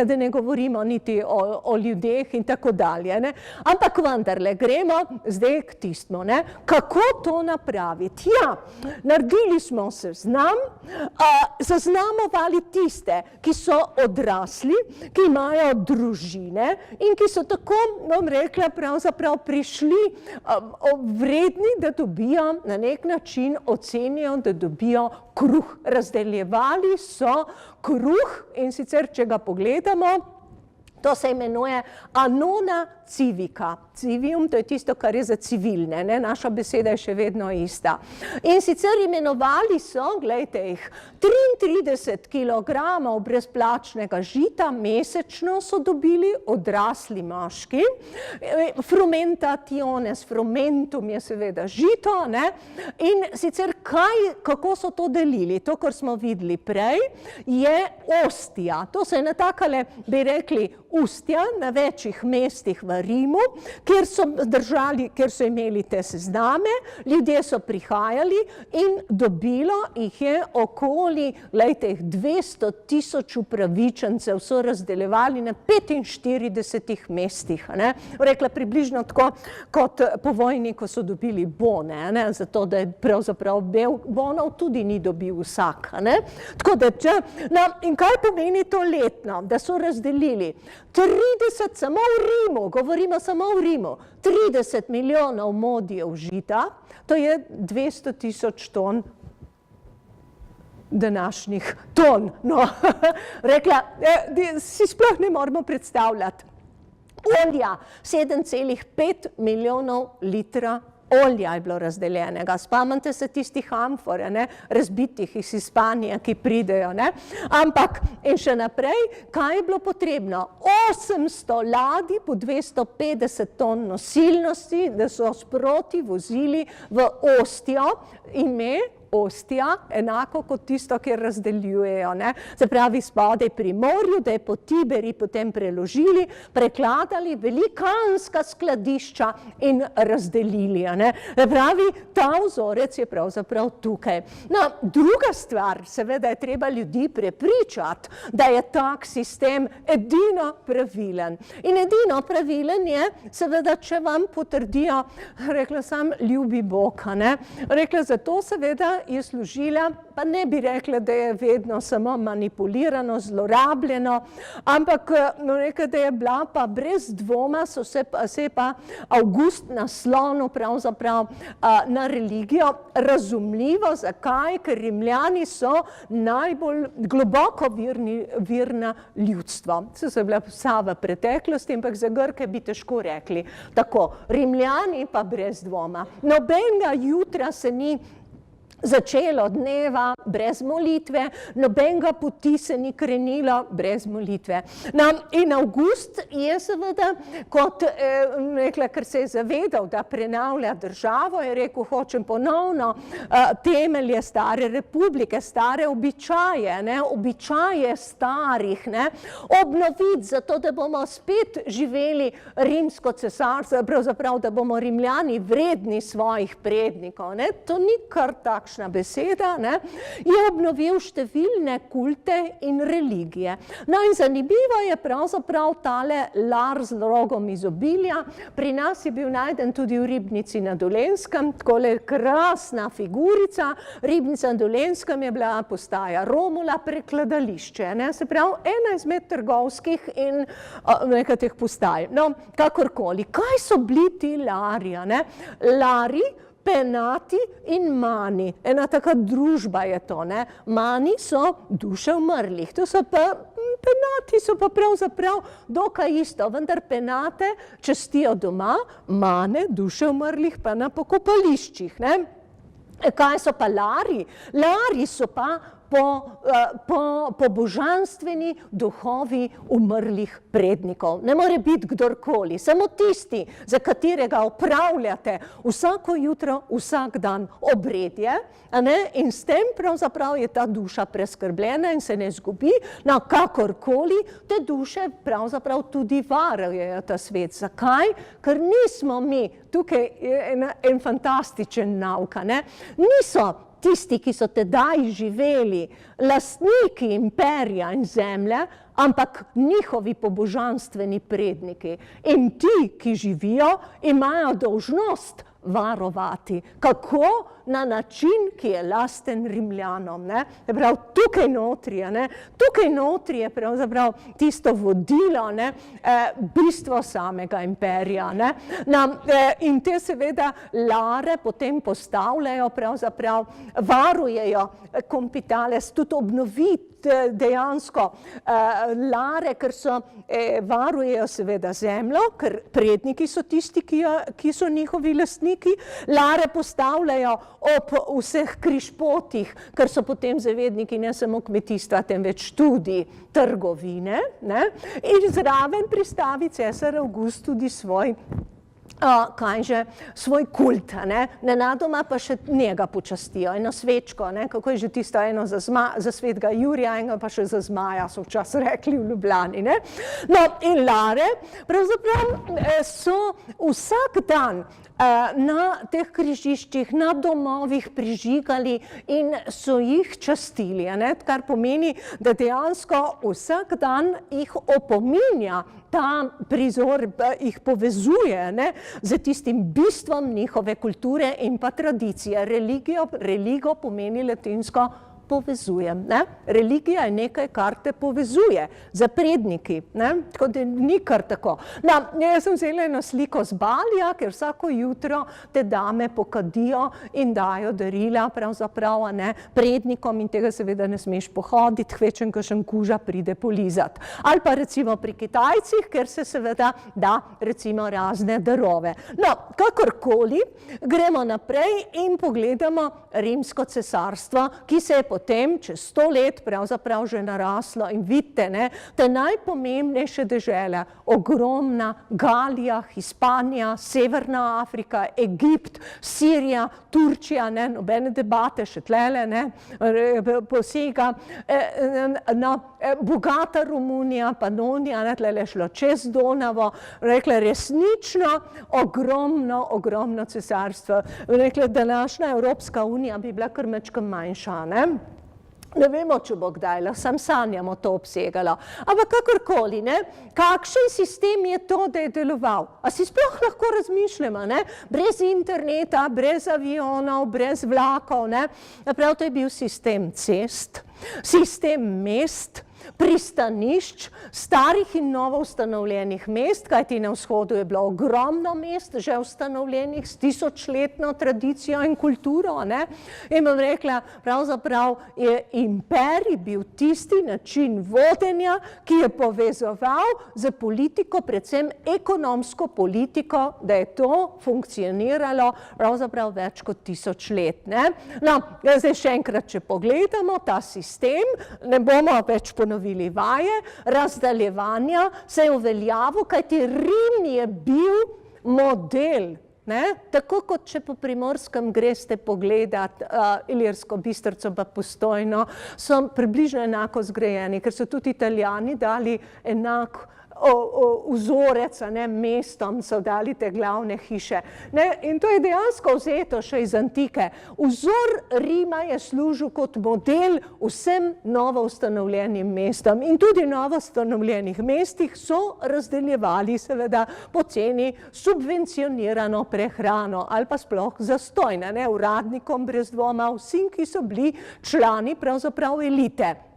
da ne govorimo niti o ljudeh in tako dalje. Ampak vendarle, gremo zdaj k tistmu. Kako to napraviti? Naredili smo seznam, zaznamovali tiste, ki so odrasli, ki imajo družine in ki so tako, bom rekla, pravzaprav prišli vredni, da dobijo na nek način, ocenijo, da dobijo kruh. Razdeljevali so kruh in sicer, če ga pogledamo, to se imenuje annona civica. Civium, to je tisto, kar je za civilne, naša beseda je še vedno ista. In sicer imenovali so, glejte jih, 33 kilogramov brezplačnega žita mesečno so dobili odrasli moški. Frumentationes, frumentum je seveda žito, in sicer kako so to delili? To, kar smo videli prej, je ostija. To se je na takale, bi rekli, ustja na večjih mestih v Rimu, kjer so imeli te sezname, ljudje so prihajali in dobilo jih je okoli, glejte, 200 tisoč upravičencev so razdeljevali na 45 mestih. Rekla približno tako kot po vojni, ko so dobili bone, zato da je pravzaprav bonov tudi ni dobil vsak. Tako da, in kaj pomeni to letno, da so razdelili? 30, samo v Rimu, govorimo samo v Rimu, 30 milijonov modijev žita, to je 200 tisoč ton današnjih ton. Rekla, si sploh ne moramo predstavljati. Olja, 7,5 milijonov litra olja je bilo razdeljenega. Spomnite se tistih amfor, razbitih iz Španije, ki pridejo. Ampak, in še naprej, kaj je bilo potrebno? 800 ladij po 250 ton nosilnosti, da so sproti vozili v Ostijo, ime ostja, enako kot tisto, kjer razdeljujejo, ne. Se pravi, spodaj pri morju, da je po Tiberi potem preložili, prekladali velikanska skladišča in razdelili, ne. Se pravi, ta vzorec je pravzaprav tukaj. No, druga stvar, seveda je treba ljudi prepričati, da je tak sistem edino pravilen. In edino pravilen je, seveda, če vam potrdijo, rekla sem, ljubi Bog, ne. Rekla, zato seveda je služila, pa ne bi rekla, da je vedno samo manipulirano, zlorabljeno, ampak rekla, da je bila pa brez dvoma, se je pa Avgust naslonil pravzaprav na religijo, razumljivo, zakaj, ker Rimljani so najbolj globoko virna ljudstvo. Se je bila vsa v preteklosti, ampak za Grke bi težko rekli. Tako, Rimljani pa brez dvoma. Nobenega jutra se ni začelo dneva brez molitve, nobenega poti se ni krenilo brez molitve. No, in Avgust je seveda, kot rekla, ker se je zavedal, da prenavlja državo, je rekel, hočem ponovno temelje stare republike, stare običaje, ne, običaje starih, ne, obnoviti, zato da bomo spet živeli rimsko cesarstvo, pravzaprav, da bomo Rimljani vredni svojih prednikov, ne, to ni kar takšna beseda, ne, je obnovil številne kulte in religije. No in zanimivo je pravzaprav tale lar z rogom izobilja. Pri nas je bil najden tudi v Ribnici na Dolenjskem, takole krasna figurica. Ribnica na Dolenjskem je bila postaja Romula, prekladališče, ne, se pravi, ena izmed trgovskih in nekaj teh postaj. No, kakorkoli, kaj so bili ti lari, ne? Lari, penati in mani. Ena taka družba je to, ne. Mani so duše umrlih, to so pa, penati so pa pravzaprav dokaj isto, vendar penate častijo doma, mane, duše umrlih pa na pokopališčih, ne. Kaj so pa lari? Lari so pa božanstveni duhovi umrlih prednikov. Ne more biti kdorkoli, samo tisti, za katerega opravljate vsako jutro, vsak dan obredje, a ne, in s tem pravzaprav je ta duša preskrbljena in se ne izgubi, no, kakorkoli, te duše pravzaprav tudi varujejo ta svet. Zakaj? Ker nismo mi, tukaj je en fantastičen nauk, ne, niso tisti, ki so tedaj živeli, lastniki imperija in zemlje, ampak njihovi pobožanstveni predniki. In ti, ki živijo, imajo dolžnost varovati. Kako? Na način, ki je lasten Rimljanom, ne. Prav, tukaj notri, ne, tukaj notri je pravzaprav tisto vodilo, ne, bistvo samega imperija, ne. No, in te seveda lare potem postavljajo, pravzaprav varujejo kompitales, tudi obnoviti dejansko lare, ker so, varujejo seveda zemljo, ker predniki so tisti, ki so njihovi lastniki, lare postavljajo ob vseh križpotih, ker so potem zavedniki ne samo kmetijstva, temveč tudi trgovine, ne, in zraven pristavi cesar Avgust tudi svoj svoj kult, ne, nenadoma pa še njega počastijo, eno svečko, ne, kako je že tisto eno za svetega Jurija, eno pa še za zmaja, so včasih rekli v Ljubljani, ne. No, in lare pravzaprav so vsak dan na teh križiščih, na domovih prižigali in so jih častili, ne, kar pomeni, da dejansko vsak dan jih opominja, ta prizor jih povezuje, ne, z tistim bistvom njihove kulture in pa tradicije. Religo pomeni latinsko povezujem, ne. Religija je nekaj, kar te povezuje za predniki, ne, tako da ni kar tako. No, jaz sem vzela eno sliko z Balija, ker vsako jutro te dame pokadijo in dajo darila pravzaprav, ne, prednikom in tega seveda ne smeš pohoditi, hvečen kakšen kuža pride polizati. Ali pa recimo pri Kitajcih, ker se seveda da recimo razne darove. No, kakorkoli, gremo naprej in pogledamo Rimsko cesarstvo, ki se je potem čez 100 let pravzaprav že naraslo in vidite, ne, te najpomembnejše dežele, ogromna Galija, Hispanija, Severna Afrika, Egipt, Sirija, Turčija, ne, nobene debate še tlele, ne, posega, bogata Romunija, Panonija, ne, tlele šlo čez Donavo, rekla resnično ogromno cesarstvo. Rekla, današnja Evropska unija bi bila kar mečko manjša, ne? Ne vemo, če bo kdaj, sam sanjamo to obsegalo. Ampak kakorkoli, ne, kakšen sistem je to, da je deloval? A si sploh lahko razmišljamo, ne? Brez interneta, brez avionov, brez vlakov, ne? Prav to je bil sistem cest, sistem mest, pristanišč, starih in novo ustanovljenih mest, kajti na vzhodu je bilo ogromno mest, že ustanovljenih s tisočletno tradicijo in kulturo, ne? In bom rekla, pravzaprav je imperij bil tisti način vodenja, ki je povezoval z politiko, predvsem ekonomsko politiko, da je to funkcioniralo pravzaprav več kot 1000 let, ne? No, zdaj še enkrat, če pogledamo ta sistem, ne bomo več ponovili vaje, razdaljevanja se je uveljavil, kajti Rim je bil model, ne? Tako kot če po Primorskem greste pogledat Ilirsko Bistrico pa Postojno, so približno enako zgrajeni, ker so tudi Italijani dali enak vzorec, ne, mestom so dali te glavne hiše. Ne, in to je dejansko vzeto še iz antike. Vzor Rima je služil kot model vsem novo ustanovljenim mestom in tudi novo ustanovljenih mestih so razdeljevali seveda poceni subvencionirano prehrano ali pa sploh zastojne, ne, uradnikom brez dvoma, vsem, ki so bili člani pravzaprav elite.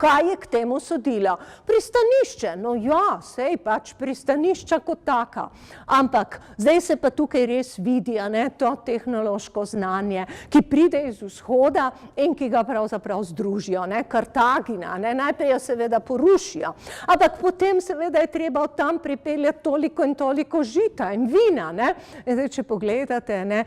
Kaj je k temu sodilo? Pristanišče, no ja, sej pač pristanišča kot taka. Ampak zdaj se pa tukaj res vidi, ne, to tehnološko znanje, ki pride iz vzhoda in ki ga pravzaprav združijo, ne, Kartagina, ne, najprej jo seveda porušijo, ampak potem seveda je treba od tam pripeljati toliko in toliko žita in vina, ne. Zdaj, če pogledate, ne,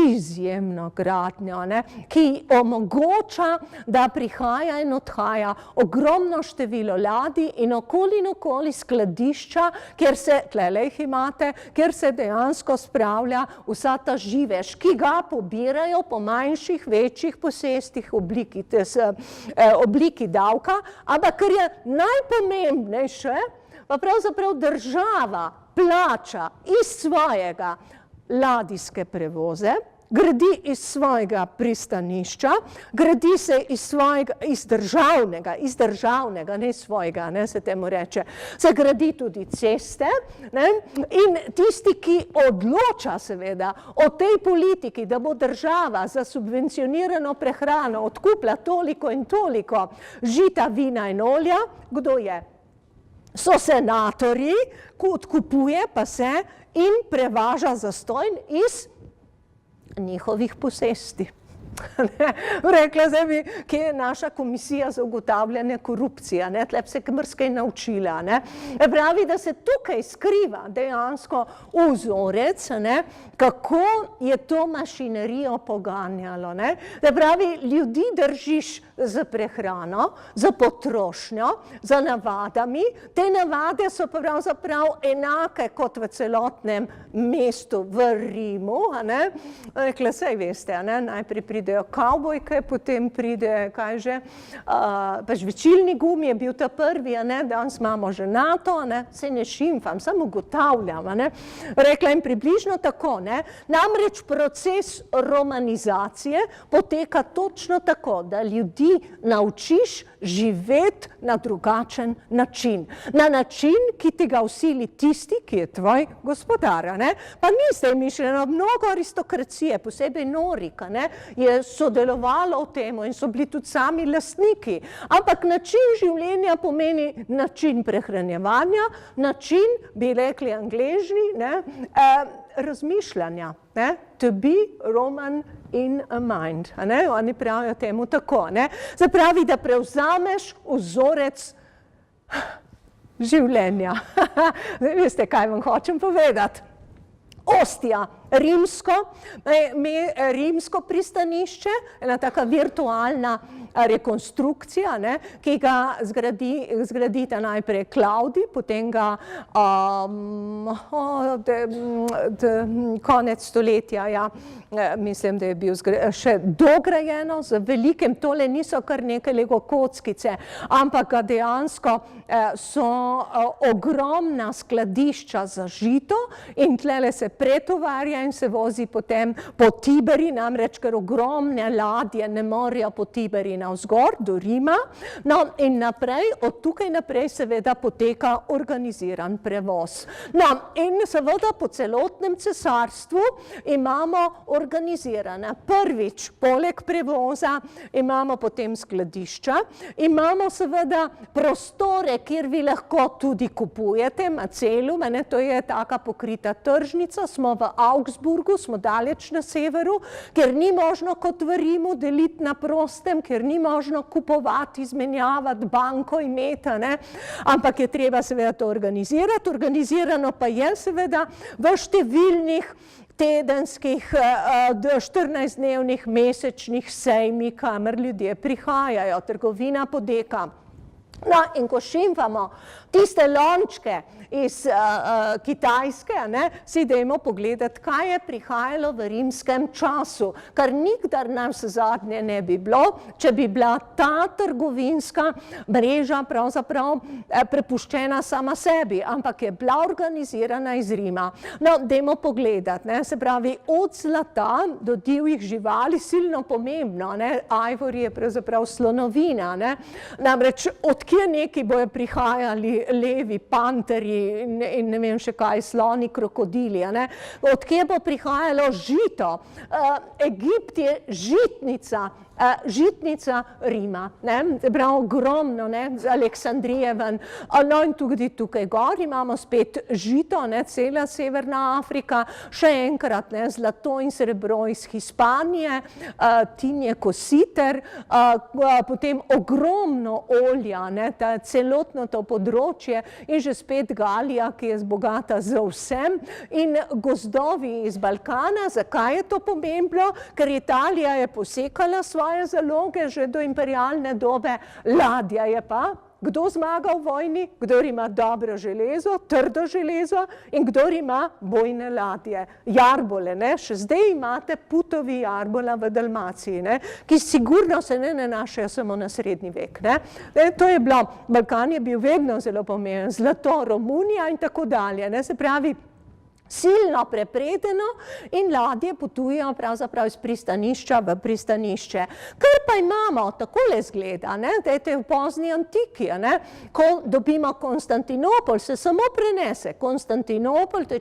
izjemno gradnjo, ne, ki omogoča, da prihaja in odhaja ogromno število ladij in okoli skladišča, kjer se, tlele jih imate, kjer se dejansko spravlja vsa ta živež, ki ga pobirajo po manjših, večjih posestih obliki davka, ampak kar je najpomembnejše, pa pravzaprav država plača iz svojega ladijske prevoze, gradi iz svojega pristanišča, gradi se iz državnega, ne svojega, ne, se temu reče, se gradi tudi ceste, ne, in tisti, ki odloča seveda o tej politiki, da bo država za subvencionirano prehrano odkupila toliko in toliko žita, vina in olja, kdo je? So senatorji, ko odkupuje pa se in prevaža zastojn iz njihovih posesti. Rekla zdaj bi, kje je naša komisija za ugotavljanje korupcije, ne, tle bi se marsikaj naučila, ne. Pravi, da se tukaj skriva dejansko vzorec, ne, kako je to mašinerijo poganjalo, ne. Da pravi, ljudi držiš za prehrano, za potrošnjo, za navadami, te navade so pravzaprav enake kot v celotnem mestu v Rimu, a ne. Rekla, saj veste, a ne, najprej pridejo kavbojke, potem pride, kaj že, pa žvečilni gum je bil ta prvi, a ne, danes imamo že NATO, a ne, se ne šimfam, samo ugotavljam, a ne. Rekla jim približno tako, ne, namreč proces romanizacije poteka točno tako, da ljudi naučiš živeti na drugačen način. Na način, ki ti ga vsili tisti, ki je tvoj gospodar, a ne. Pa ni zdaj mišljeno, mnogo aristokracije, posebej Norika, ne, je sodelovalo v temu in so bili tudi sami lastniki. Ampak način življenja pomeni način prehranjevanja, način, bi rekli Angleži, ne, razmišljanja, ne, to be Roman in a mind, a ne, oni pravijo temu tako, ne, zapravi, da prevzameš vzorec življenja. Veste, kaj vam hočem povedati? Ostja rimsko pristanišče, ena taka virtualna rekonstrukcija, ki ga zgradita najprej Klavdij, potem ga konec stoletja, mislim, da je bil še dograjeno z velikim, tole niso kar neke lego kockice, ampak dejansko so ogromna skladišča za žito in tlele se pretovarja in se vozi potem po Tiberi, namreč ker ogromne ladje ne morejo po Tiberi navzgor do Rima. No in naprej, od tukaj naprej seveda poteka organiziran prevoz. No in seveda po celotnem cesarstvu imamo organizirane. Prvič, poleg prevoza imamo potem skladišča, imamo seveda prostore, kjer vi lahko tudi kupujete, Macelum, to je taka pokrita tržnica, smo v Augsburgu, smo daleč na severu, ker ni možno kot v Rimu deliti na prostem, ker ni možno kupovati, izmenjavati banko, imeta, ampak je treba seveda to organizirati. Organizirano pa je seveda v številnih tedenskih, 14-dnevnih, mesečnih sejmih, kamor ljudje prihajajo, trgovina poteka. No, in ko šimfamo tiste lončke iz Kitajske, si dajmo pogledati, kaj je prihajalo v rimskem času, kar nikdar navsezadnje ne bi bilo, če bi bila ta trgovinska mreža pravzaprav prepuščena sama sebi, ampak je bila organizirana iz Rima. No, dajmo pogledati, se pravi, od zlata do divjih živali, silno pomembno, Ivory je pravzaprav slonovina, namreč odkje neki bojo prihajali levi, panteri in ne vem še kaj, sloni, krokodili, odkje bo prihajalo žito. Egipt je žitnica Rima, prav ogromno, z Aleksandrije ven. No in tudi tukaj gor imamo spet žito, cela Severna Afrika, še enkrat zlato in srebro iz Hispanije, tinje kositer, potem ogromno olja, celotno to področje in že spet Galija, ki je bogata z vsem, in gozdovi iz Balkana. Zakaj je to pomembno? Ker Italija je posekala svoje zaloge že do imperialne dobe, ladja je pa. Kdo zmaga v vojni? Kdor ima dobro železo, trdo železo in kdor ima bojne ladje. Jarbole, še zdaj imate putovi jarbola v Dalmaciji, ki sigurno se ne nanašajo samo na srednji vek. To je bilo, Balkan je bil vedno zelo pomemben, zlato, Romunija in tako dalje. Se pravi, silno prepredeno in ladje potujejo pravzaprav iz pristanišča v pristanišče. Kar pa imamo, takole zgleda, dajte v pozni antiki, ko dobimo Konstantinopol, se samo prenese. Konstantinopol, to je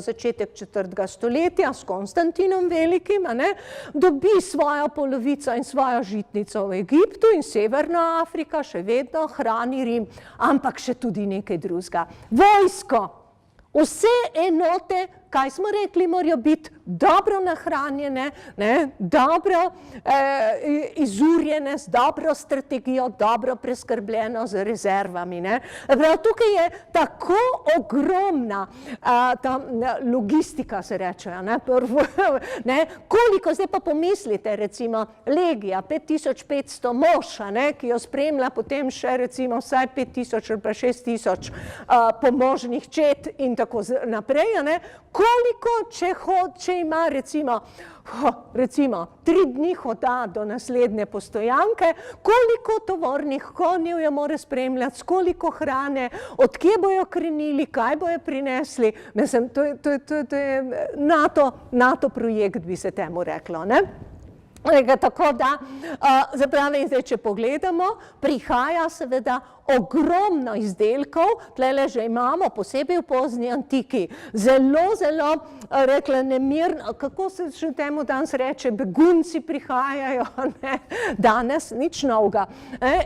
začetek 4. stoletja s Konstantinom Velikim, dobi svojo polovico in svojo žitnico v Egiptu in Severna Afrika še vedno hrani Rim, ampak še tudi nekaj drugega. Vojsko! Vse enote, kaj smo rekli, morajo biti dobro nahranjene, dobro izurjene, z dobro strategijo, dobro preskrbljeno z rezervami. Tukaj je tako ogromna ta logistika, se rečejo. Koliko, zdaj pa pomislite, recimo legija, 5500 mož, ki jo spremlja potem še recimo vsaj 5000 ali pa 6000 pomožnih čet in tako naprej, koliko, če ima recimo 3 dni hoda do naslednje postojanke, koliko tovornih konjev jo mora spremljati, koliko hrane, odkje bojo krenili, kaj bojo prinesli. Mislim, to je NATO projekt, bi se temu reklo, Tako da, zapravi, zdaj, če pogledamo, prihaja seveda ogromno izdelkov, tlele že imamo, posebej v pozni antiki, zelo, rekla, nemirno, kako se še temu danes reče, begunci prihajajo, danes nič novega.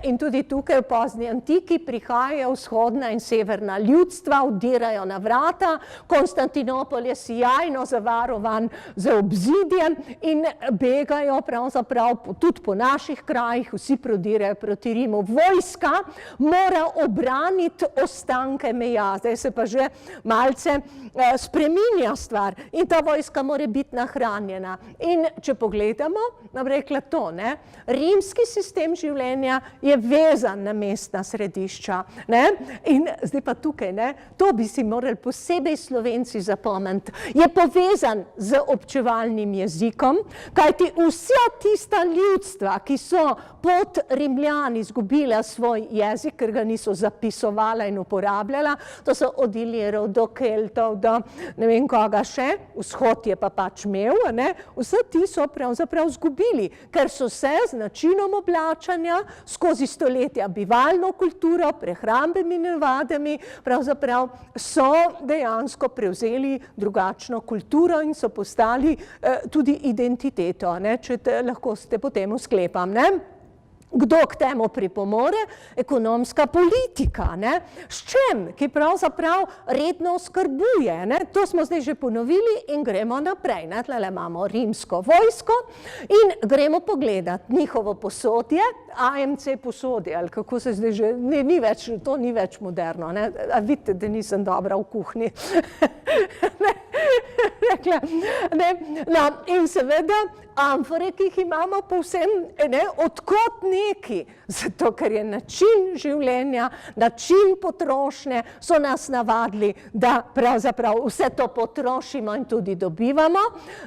In tudi tukaj v pozni antiki prihajajo vzhodna in severna ljudstva, vdirajo na vrata, Konstantinopol je sijajno zavarovan z obzidjem in begajo pravzaprav tudi po naših krajih, vsi prodirajo proti Rimu. Vojska mora obraniti ostanke meja. Zdaj se pa že malce spreminja stvar in ta vojska mora biti nahranjena. In če pogledamo, nam rekla to, ne, rimski sistem življenja je vezan na mestna središča, ne, in zdaj pa tukaj, ne, to bi si morali posebej Slovenci zapomniti, je povezan z občevalnim jezikom, kajti vsa tista ljudstva, ki so pod Rimljani izgubila svoj jezik, ker ga niso zapisovala in uporabljala, to so od Ilirov do Keltov, do ne vem koga še, vzhod je pa pač imel, ne, vse ti so pravzaprav izgubili, ker so se z načinom oblačanja skozi stoletja bivalno kulturo, prehrambami in navadami, pravzaprav so dejansko prevzeli drugačno kulturo in so postali tudi identiteto, ne, če lahko ste potem sklepam, ne. Kdo k temu pripomore? Ekonomska politika, ne? S čem? Ki pravzaprav redno oskrbuje, ne? To smo zdaj že ponovili in gremo naprej, ne? Tlele imamo rimsko vojsko in gremo pogledati njihovo posodje, AMC posodje, ali kako se zdaj že, ni več, to ni več moderno, ne? A vidite, da nisem dobra v kuhinji. Rekla, ne? No, in seveda amfore, ki jih imamo povsem, ne, odkot neki, zato ker je način življenja, način potrošnje, so nas navadili, da pravzaprav vse to potrošimo in tudi dobivamo.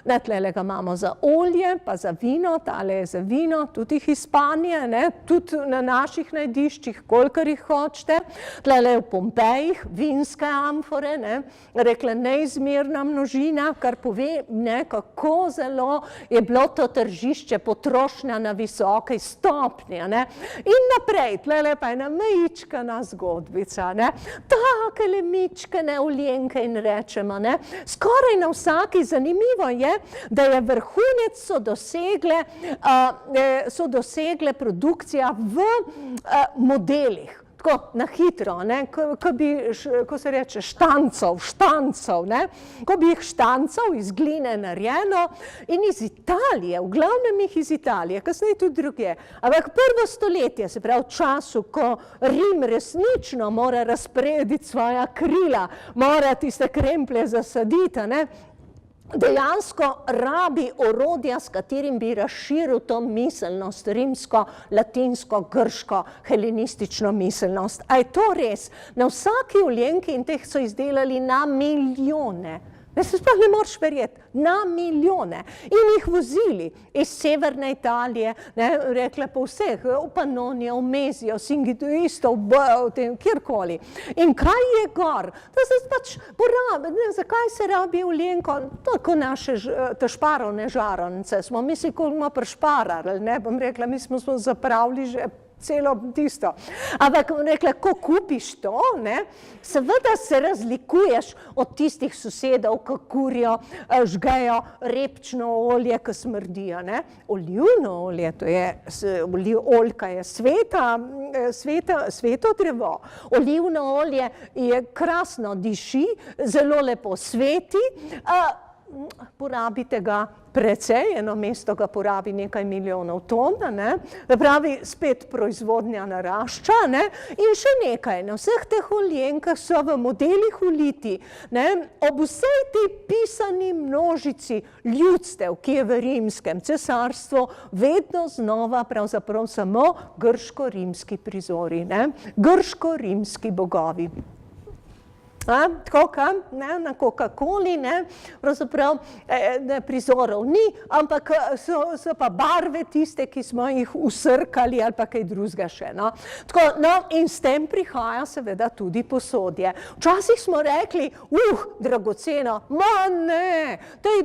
Ne, tlele ga imamo za olje, pa za vino, tale je za vino, tudi Hispanije, ne, tudi na naših najdiščih, kolikor jih hočete. Tlele v Pompejih, vinske amfore, ne, rekla neizmerna množina, kar pove, ne, kako zelo je bilo to tržišče potrošnja na visoke stopnje, ne. In naprej, tlele pa ena mejčkana zgodbica, ne. Takele mičkane uljenke in rečemo, ne. Skoraj na vsaki, zanimivo je, da je vrhunec so dosegle produkcija v modelih. Tako na hitro, ne, ko bi, ko se reče, štancov, ne, ko bi jih štancov iz gline narejeno in iz Italije, v glavnem jih iz Italije, kasneje tudi drugje. Ampak prvo stoletje, se pravi v času, ko Rim resnično mora razporediti svoja krila, mora tiste kremplje zasaditi, ne, dejansko rabi orodja, s katerim bi razširil to miselnost, rimsko, latinsko, grško, helenistično miselnost. A je to res? Na vsaki uljenki in teh so izdelali na milijone. Ne, se sploh ne moreš verjeti, na milijone. In jih vozili iz severne Italije, ne, rekla po vseh, v Pannonijo, v Mezijo, Singituistov, kjerkoli. In kaj je gor? To se pač porabi, ne, zakaj se rabi uljenko? Tako naše šparovne žaronice smo, mi si koliko prešparali, ne, bom rekla, mi smo zapravili že celo tisto. Ampak rekla, ko kupiš to, ne, seveda se razlikuješ od tistih sosedov, ki kurijo, žgejo repčno olje, ki smrdijo, ne. Olivno olje, to je, oljka je sveto drevo. Olivno olje je krasno diši, zelo lepo sveti, porabite ga precej, eno mesto ga porabi nekaj milijonov ton, ne, pravi spet proizvodnja narašča, ne, in še nekaj, na vseh teh oljenkah so v modelih uliti, ne, ob vsej tej pisani množici ljudstev, ki je v rimskem cesarstvu, vedno znova pravzaprav samo grško-rimski prizori, ne, grško-rimski bogovi. Tako kam, ne, na Coca-Coli, ne, pravzaprav prizorov ni, ampak so pa barve tiste, ki smo jih usrkali ali pa kaj drugega še, no. Tako, no, in s tem prihaja seveda tudi posodje. Včasih smo rekli, dragoceno, ma ne, to je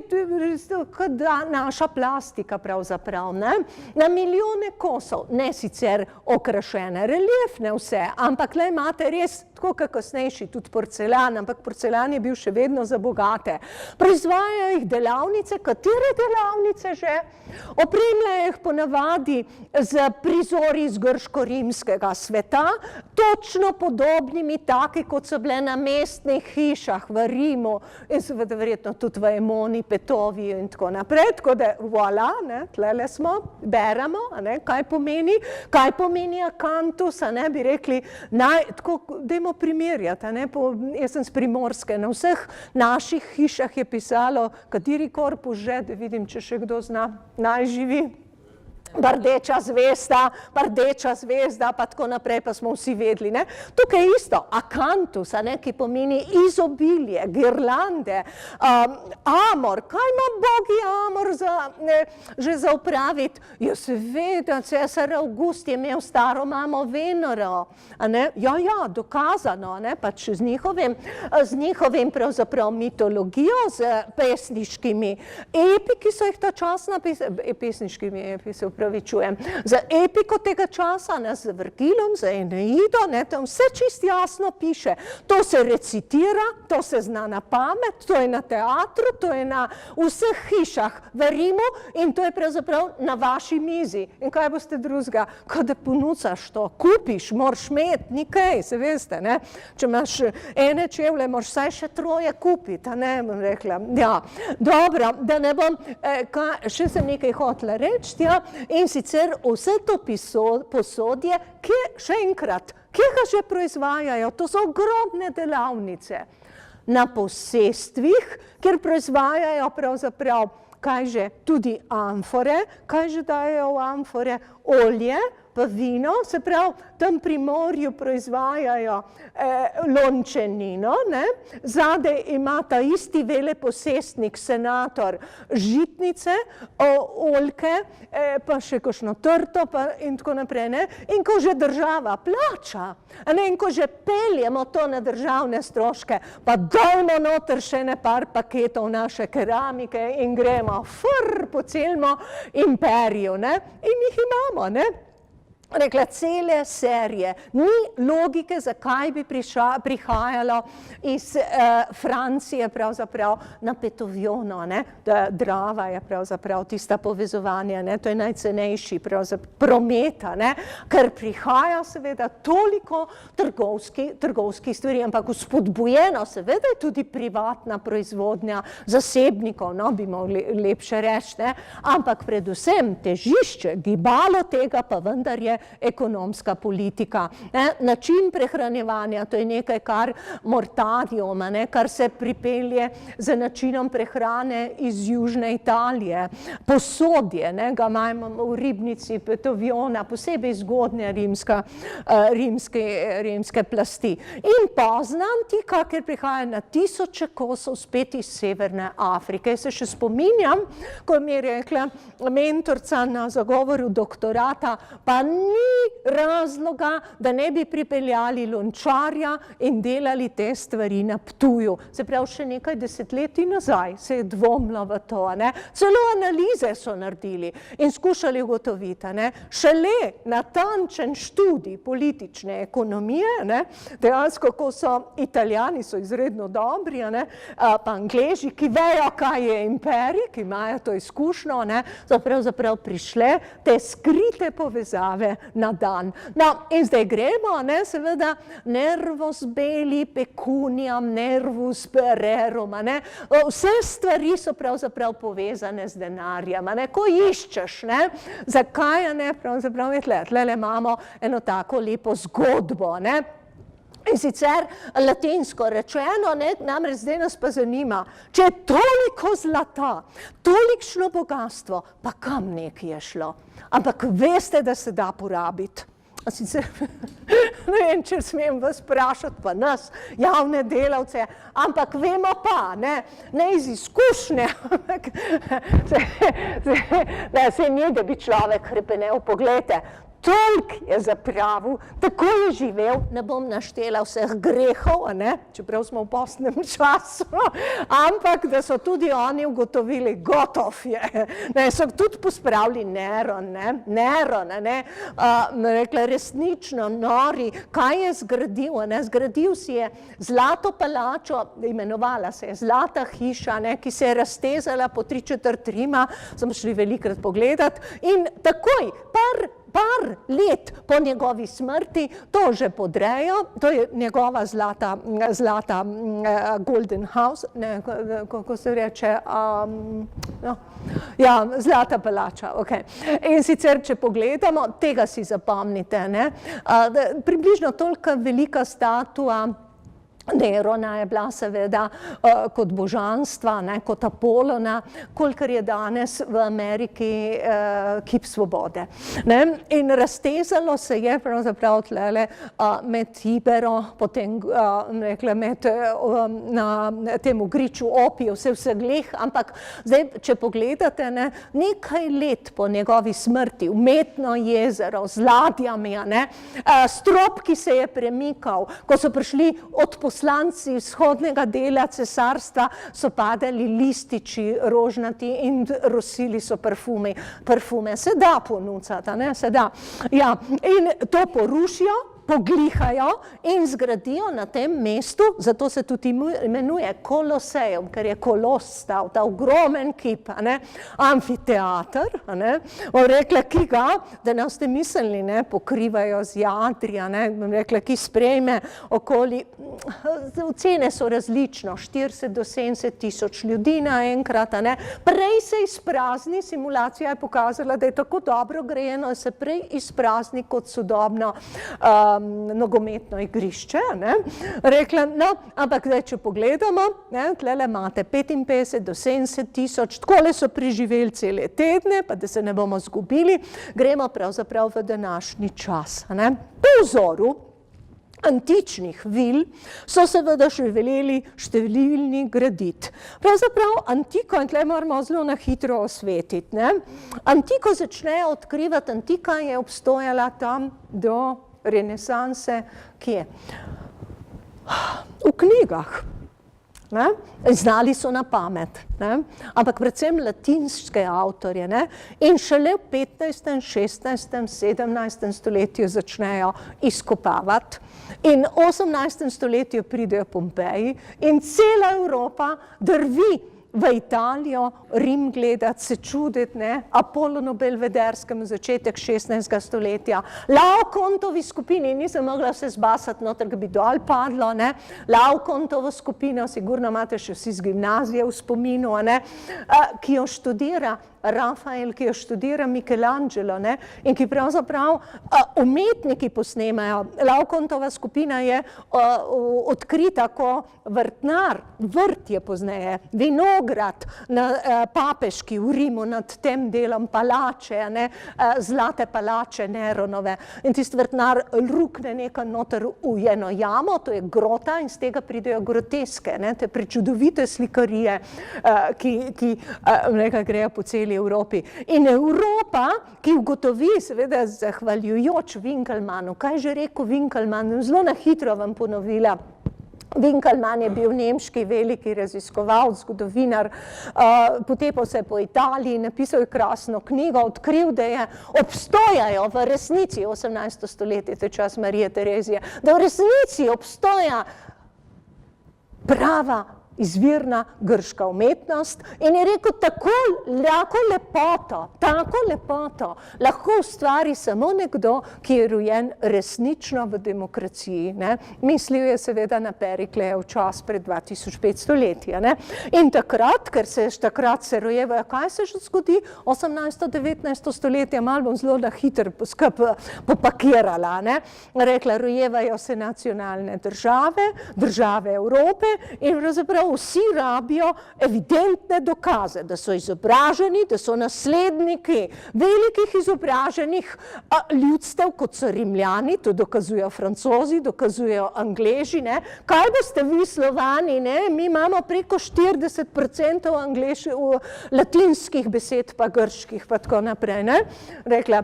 naša plastika pravzaprav, ne, na milijone kosov, ne sicer okrašene, reliefne vse, ampak le imate res tako kasnejši tudi porcelan, porcelan, ampak porcelan je bil še vedno za bogate. Proizvajajo jih delavnice, katere delavnice že? Opremljajo jih ponavadi z prizori iz grško-rimskega sveta, točno podobnimi taki, kot so bile na mestnih hišah v Rimu in seveda verjetno tudi v Emoni, Petoviju in tako naprej. Tako da, voilà, tlele smo, beremo, kaj pomeni akantus, bi rekli, tako dajmo primerjati, jaz sem s Primorske, na vseh naših hišah je pisalo, kateri korpus že, da vidim, če še kdo zna, naj živi. Rdeča zvezda, pa tako naprej, pa smo vsi vedeli. Tukaj je isto, akantus, ki pomeni izobilje, girlande, amor. Kaj ima bogi amor že za upraviti? Ja, seveda, cesar Avgust je imel staro mamo Venero. Ja, dokazano, pač z njihovim pravzaprav mitologijo, z pesniškimi epi, ki so jih ta čas napisali, pesniškimi epi, za epiko tega časa, z Vergilom, za Eneido, tam vse čist jasno piše. To se recitira, to se zna na pamet, to je na teatru, to je na vseh hišah v Rimu in to je pravzaprav na vaši mizi. In kaj boste drugega? Ko da ponucaš to, kupiš, moraš imeti, ni kaj, se veste, Če imaš ene čevlje, moraš vsaj še 3 kupiti, bom rekla. Ja, dobro, da ne bom, še sem nekaj hotela reči, ja, in sicer vse to posodje, še enkrat, kje ga že proizvajajo? To so ogromne delavnice. Na posestvih, kjer proizvajajo pravzaprav, kaj že, tudi amfore, kaj že dajo v amfore? Olje, pa vino, se pravi, tam pri morju proizvajajo lončenino, zadaj ima ta isti veleposestnik, senator, žitnice, oljke, pa še kakšno trto in tako naprej. In ko že država plača, in ko že peljemo to na državne stroške, pa dajmo noter še par paketov naše keramike in gremo po celem imperiju, in jih imamo, Rekla, cele serije, ni logike, zakaj bi prihajalo iz Francije pravzaprav na Petovjono, Drava je pravzaprav tista povezovanja, to je najcenejši prometa, ker prihaja seveda toliko trgovskih stvari, ampak vzpodbujeno seveda je tudi privatna proizvodnja zasebnikov, bi mogli lepše reči, ampak predvsem težišče, gibalo tega pa vendar je ekonomska politika. Način prehranjevanja, to je nekaj, kar mortadium, kar se pripelje z načinom prehrane iz južne Italije. Posodje, ga imamo v ribnici Petovjona, posebej zgodnja rimske plasti. In pozna antika, ker prihaja na tisoče kosov spet iz Severne Afrike. Se še spominjam, ko mi je rekla mentorca na zagovoru doktorata, pa ni razloga, da ne bi pripeljali lončarja in delali te stvari na Ptuju. Se pravi, še nekaj desetletij nazaj se je dvomilo v to, Celo analize so naredili in skušali ugotoviti, Šele natančen študij politične ekonomije, dejansko, ko so Italijani, so izredno dobri, pa Angleži, ki vejo, kaj je imperij, ki imajo to izkušnjo, so pravzaprav prišle te skrite povezave na dan. No, in zdaj gremo, seveda, nervus beli pecuniam, nervus rerum, vse stvari so pravzaprav povezane z denarjem, ko iščeš, zakaj, pravzaprav je tlele imamo eno tako lepo zgodbo, In sicer latinsko rečeno, namreč zdaj nas pa zanima, če je toliko zlata, tolikšno bogatstvo, pa kam nekaj je šlo? Ampak veste, da se da porabiti. Sicer, ne vem, če smem vas vprašati, pa nas, javne delavce, ampak vemo pa, ne iz izkušnje, se ni, da bi človek hrepenel, poglejte, toliko je zapravil, tako je živel, ne bom naštela vseh grehov, čeprav smo v postnem času, ampak da so tudi oni ugotovili, gotov je, so tudi pospravili Neron, rekla, resnično nori, kaj je zgradil, zgradil si je zlato palačo, imenovala se je Zlata hiša, ki se je raztezala po 3/4 Rima, smo šli velikrat pogledati in takoj, par let po njegovi smrti to že podrejo, to je njegova zlata Golden House, kako se reče, Zlata palača, In sicer, če pogledamo, tega si zapomnite, približno toliko velika statua Nerona je bila seveda kot božanstva, kot Apolona, kolikor je danes v Ameriki kip svobode. In raztezalo se je pravzaprav tlele med Tibero, potem rekla na tem griču Opiju, vse gleh, ampak zdaj, če pogledate, nekaj let po njegovi smrti, umetno jezero z ladjami, strop, ki se je premikal, ko so prišli od poslanci vzhodnega dela cesarstva, so padali lističi rožnati in rosili so parfume. Se da ponucati, se da. Ja, in to porušijo, poglihajo in zgradijo na tem mestu, zato se tudi imenuje Koloseum, ker je kolos stal, ta ogromen kip, amfiteater, rekla, ki ga, da ne ste mislili, pokrivajo z jadri, rekla, ki sprejme okoli, cene so različno, 40 do 70 tisoč ljudi naenkrat, prej se izprazni, simulacija je pokazala, da je tako dobro grejeno, se prej izprazni kot sodobno nogometno igrišče, rekla, ampak zdaj, če pogledamo, tlele imate 55 do 70 tisoč, takole so preživeli cele tedne, pa da se ne bomo zgubili, gremo pravzaprav v današnji čas. Po vzoru antičnih vil so seveda želeli številni graditi. Pravzaprav antiko, in tle moramo zelo na hitro osvetiti, antiko začnejo odkrivati, antika je obstojala tam do renesanse, kje? V knjigah. Znali so na pamet, ampak predvsem latinske avtorje. In šele v 15., 16., 17. stoletju začnejo izkopavati. In v 18. stoletju pridejo Pompeji in cela Evropa drvi v Italijo, Rim gledati, se čuditi, Apolonu Belvederskemu, začetek 16. stoletja, Laokontovi skupini, nisem mogla se zbasati noter, da bi dol padlo, Laokontovo skupino, sigurno imate še vsi z gimnazije v spominu, ki jo študira Rafael, ki jo študira Michelangelo, in ki pravzaprav umetniki posnemajo. Laokontova skupina je odkrita ko vrtnar, vrt je pozneje, vinograd na Papeški v Rimu nad tem delom palače, zlate palače Neronove. In tisti vrtnar rukne nekaj noter v eno jamo, to je grota, in z tega pridejo groteske, te prečudovite slikarije, ki nekaj grejo po celi Evropi. In Evropa, ki ugotovi, seveda zahvaljujoč Winkelmannu, kaj že rekel Winkelmann, zelo na hitro vam ponovila. Winkelmann je bil nemški veliki raziskovalec, zgodovinar, potepal se po Italiji, napisal je krasno knjigo, odkril, da obstojajo v resnici 18. stoletje, to je čas Marije Terezije, da v resnici obstoja prava izvirna grška umetnost in je rekel, tako lepoto lahko ustvari samo nekdo, ki je rojen resnično v demokraciji. Mislil je seveda na Periklejev čas pred 2500 leti. In takrat, ker takrat se rojevajo, kaj se že zgodi? 18. 19. stoletje, malo bom zelo na hitro popakirala. Rekla, rojevajo se nacionalne države Evrope in pravzaprav vsi rabijo evidentne dokaze, da so izobraženi, da so nasledniki velikih izobraženih ljudstev, kot so Rimljani, to dokazujejo Francozi, dokazujejo Angleži, ne. Kaj boste vi Slovani, ne, mi imamo preko 40% latinskih besed, pa grških, pa tako naprej, ne. Rekla,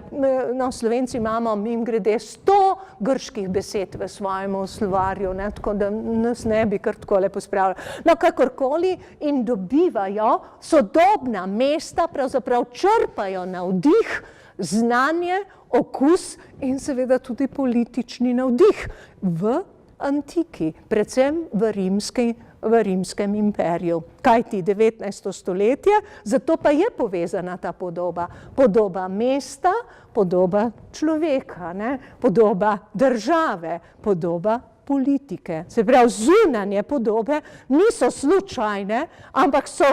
no, Slovenci imamo mimogrede 100 grških besed v svojem slovarju, ne, tako da nas ne bi kar takole pospravljali. No, kakorkoli in dobivajo sodobna mesta, pravzaprav črpajo navdih, znanje, okus in seveda tudi politični navdih v antiki, predvsem v rimskem imperiju. Kajti 19. stoletje, zato pa je povezana ta podoba. Podoba mesta, podoba človeka, ne? Podoba države, podoba politike. Se pravi, zunanje podobe niso slučajne, ampak so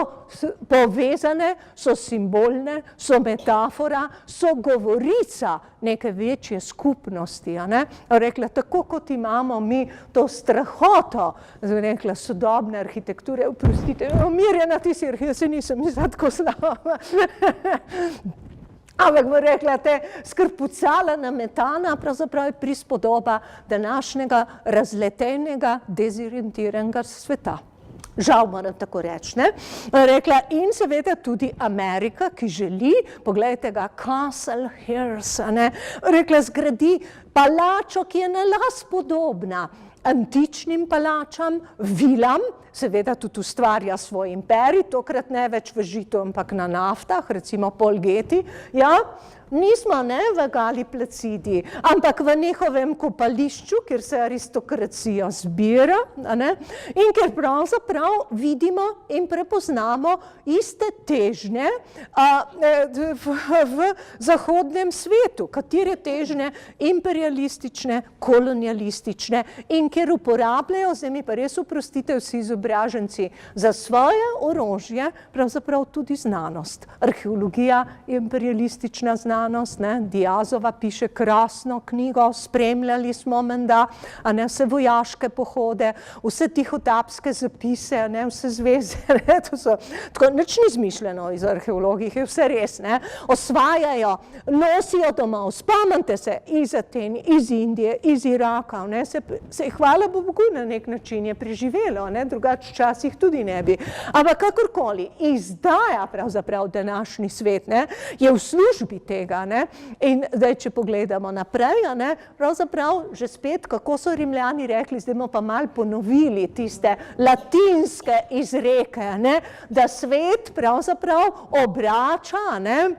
povezane, so simbolne, so metafora, so govorica neke večje skupnosti. Ne? Rekla, tako kot imamo mi to strahoto, rekla, sodobne arhitekture, oprostite, Mirjana, ti si arhitektura, se nisem mislila tako slaba. Ampak bo rekla, te skrpucala nametana, pravzaprav je prispodoba današnjega razletenega, dezorientiranega sveta. Žal moram tako reči, ne. Rekla, in seveda tudi Amerika, ki želi, poglejte ga, Castle Hills, ne. Rekla, zgradi palačo, ki je na las podobna antičnim palačam, vilam, seveda tudi ustvarja svoj imperij, tokrat ne več v žitu, ampak na naftah, recimo Pol Getty, ja, nismo ne v Gali Placidi, ampak v njihovem kopališču, kjer se aristokracija zbira, ne, in kjer pravzaprav vidimo in prepoznamo iste težnje v zahodnem svetu, katere težnje imperialistične, kolonialistične in kjer uporabljajo, zdaj mi pa res oprostite vsi izobraženci, za svoje orožje pravzaprav tudi znanost. Arheologija je imperialistična znanost, ne? Diazova piše krasno knjigo, spremljali smo menda, a ne, vse vojaške pohode, vse tihotapske zapise, ne, vse zveze, ne, to so, tako, nič ni izmišljeno iz arheologih, je vse res, ne, osvajajo, nosijo domov, spomnite se, iz Aten, iz Indije, iz Iraka, ne, se hvala Bogu na nek način je preživelo, ne, drugače včasih tudi ne bi. Ampak kakorkoli, izdaja pravzaprav današnji svet, ne, je v službi tega, ne, in zdaj, če pogledamo naprej, ne, pravzaprav že spet, kako so Rimljani rekli, zdaj bomo pa malo ponovili tiste latinske izreke, ne, da svet pravzaprav obrača, ne,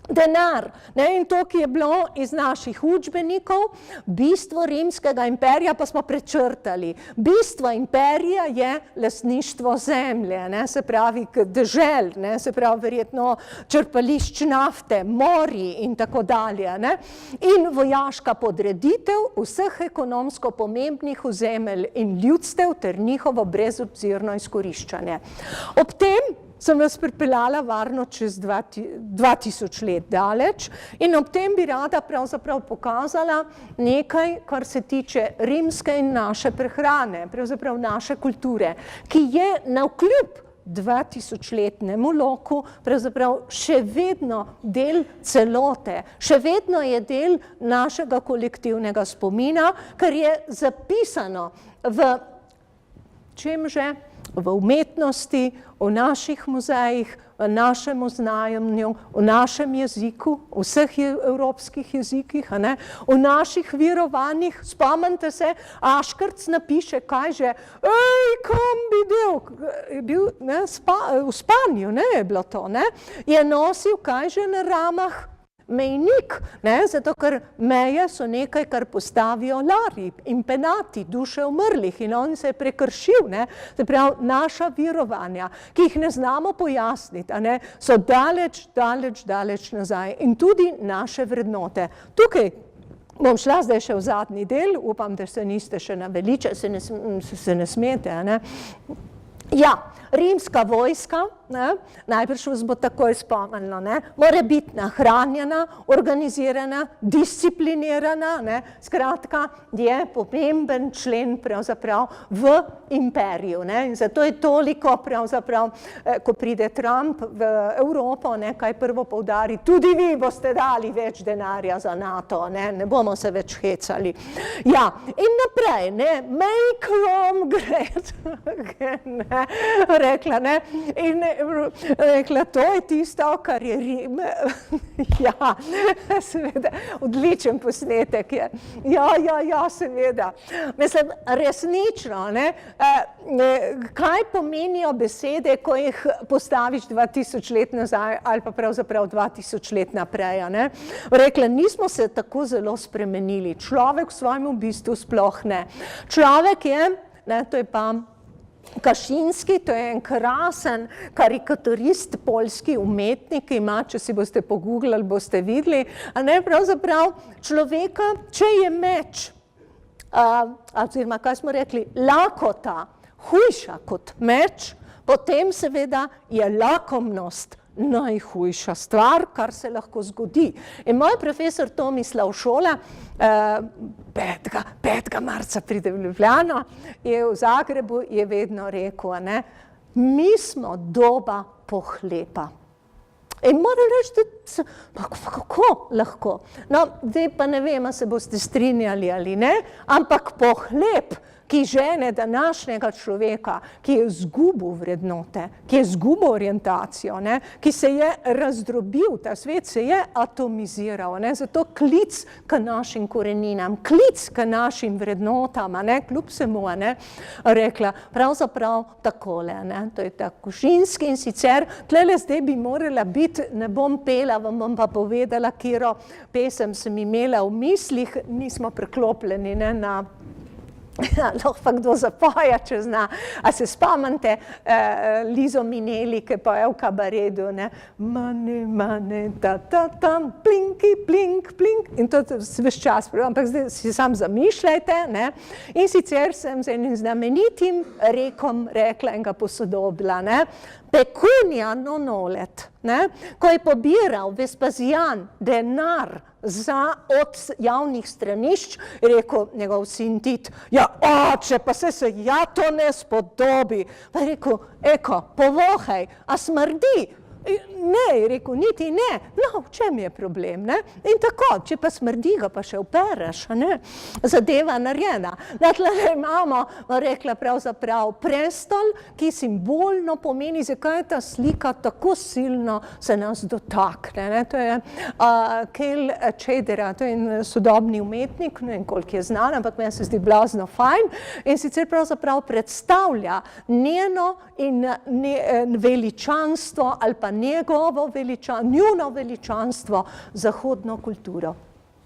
denar, ne, in to, ki je bilo iz naših učbenikov, bistvo rimskega imperija pa smo prečrtali. Bistvo imperija je lastništvo zemlje, ne, se pravi dežel, ne, se pravi verjetno črpališč nafte, morij in tako dalje, ne, in vojaška podreditev vseh ekonomsko pomembnih ozemelj in ljudstev ter njihovo brezobzirno izkoriščanje. Ob tem sem vas pripeljala varno čez 2000 let daleč in ob tem bi rada pravzaprav pokazala nekaj, kar se tiče rimske in naše prehrane, pravzaprav naše kulture, ki je navkljub 2000-letnemu loku pravzaprav še vedno del celote, še vedno je del našega kolektivnega spomina, kar je zapisano v čem že? V umetnosti, v naših muzejih, v našem oznanjanju, v našem jeziku, v vseh evropskih jezikih, a ne, v naših virovanjih. Spomnite se, Aškrc napiše, kaj že, kam bi bil, ne, v spanju, ne, je bilo to, ne, je nosil, kaj že na ramah, mejnik, ne, zato ker meje so nekaj, kar postavijo lari in penati, duše umrlih in on se je prekršil, ne, se pravi, naša virovanja, ki jih ne znamo pojasniti, a ne, so daleč nazaj in tudi naše vrednote. Tukaj bom šla zdaj še v zadnji del, upam, da se niste še naveličali, se ne smete, a ne. Ja, rimska vojska, najbrž vas bo takoj spomnilo, mora biti nahranjena, organizirana, disciplinirana, skratka je pomemben člen pravzaprav v imperiju. In zato je toliko pravzaprav, ko pride Trump v Evropo, kaj prvo poudari, tudi vi boste dali več denarja za NATO, ne bomo se več hecali. Ja, in naprej, make Rome great, rekla, in rekla, to je tisto, kar je Rim. Ja, seveda, odličen posnetek je. Ja, seveda. Mislim, resnično, kaj pomenijo besede, ko jih postaviš 2000 let nazaj ali pa pravzaprav 2000 let naprej, Rekla, nismo se tako zelo spremenili. Človek v svojem bistvu sploh ne. Človek je, to je pa Kašinski, to je en krasen karikaturist, poljski umetnik, ima, če si boste pogooglali, boste videli, pravzaprav človeka, če je meč, oziroma, kaj smo rekli, lakota hujša kot meč, potem seveda je lakomnost najhujša stvar, kar se lahko zgodi. In moj profesor Tomislav Šola, 5. marca pride v Ljubljano, je v Zagrebu, je vedno rekel, mi smo doba pohlepa. In moram reči, da kako lahko? No, zdaj pa ne vem, se boste strinjali ali ne, ampak pohlep, ki žene današnjega človeka, ki je izgubil vrednote, ki je izgubil orientacijo, ki se je razdrobil, ta svet se je atomiziral, zato klic k našim koreninam, klic k našim vrednotam, kljub vsemu, rekla, pravzaprav takole, to je ta Kašinski in sicer, tlele zdaj bi morala biti, ne bom pela, vam bom pa povedala, katero pesem sem imela v mislih, nismo preklopljeni, na lahko pa kdo zapoja, če zna. A se spomnite Lizo Minelli, ki pa je v kabaredu, mane, tam, plinki, plink, plink, in to ves čas, ampak zdaj si sam zamišljajte, in sicer sem z enim znamenitim rekom rekla in ga posodobila, Pecunia non olet, ko je pobiral Vespasijan denar od javnih stranišč, je rekel njegov sin Tit, ja, oče, pa se ja to ne spodobi. Pa je rekel, povohaj, a smrdi? Ne, je rekel, niti ne. No, v čem je problem, In tako, če pa smrdi, ga pa še opereš, zadeva narejena. Tle imamo, rekla pravzaprav, prestol, ki simbolno pomeni, zakaj je ta slika tako silno se nas dotakne. To je Kel Čedera, to je en sodobni umetnik, ne vem, koliko je znan, ampak meni se zdi blazno fajn, in sicer pravzaprav predstavlja njeno in veličanstvo ali pa njuno veličanstvo zahodno kulturo,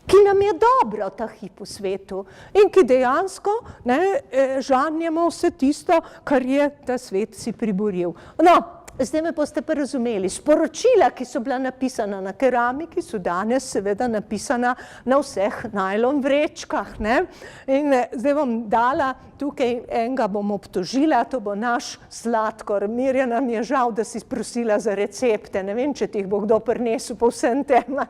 ki nam je dobro ta hip v svetu in ki dejansko žanjemo vse tisto, kar je ta svet si priboril. No, zdaj me boste pa razumeli. Sporočila, ki so bila napisana na keramiki, so danes seveda napisana na vseh najlon vrečkah. In zdaj bom dala tukaj, enega bom obtožila, to bo naš Sladkor. Mirjana mi je žal, da si prosila za recepte. Ne vem, če ti jih bo kdo prinesel po vsem tem.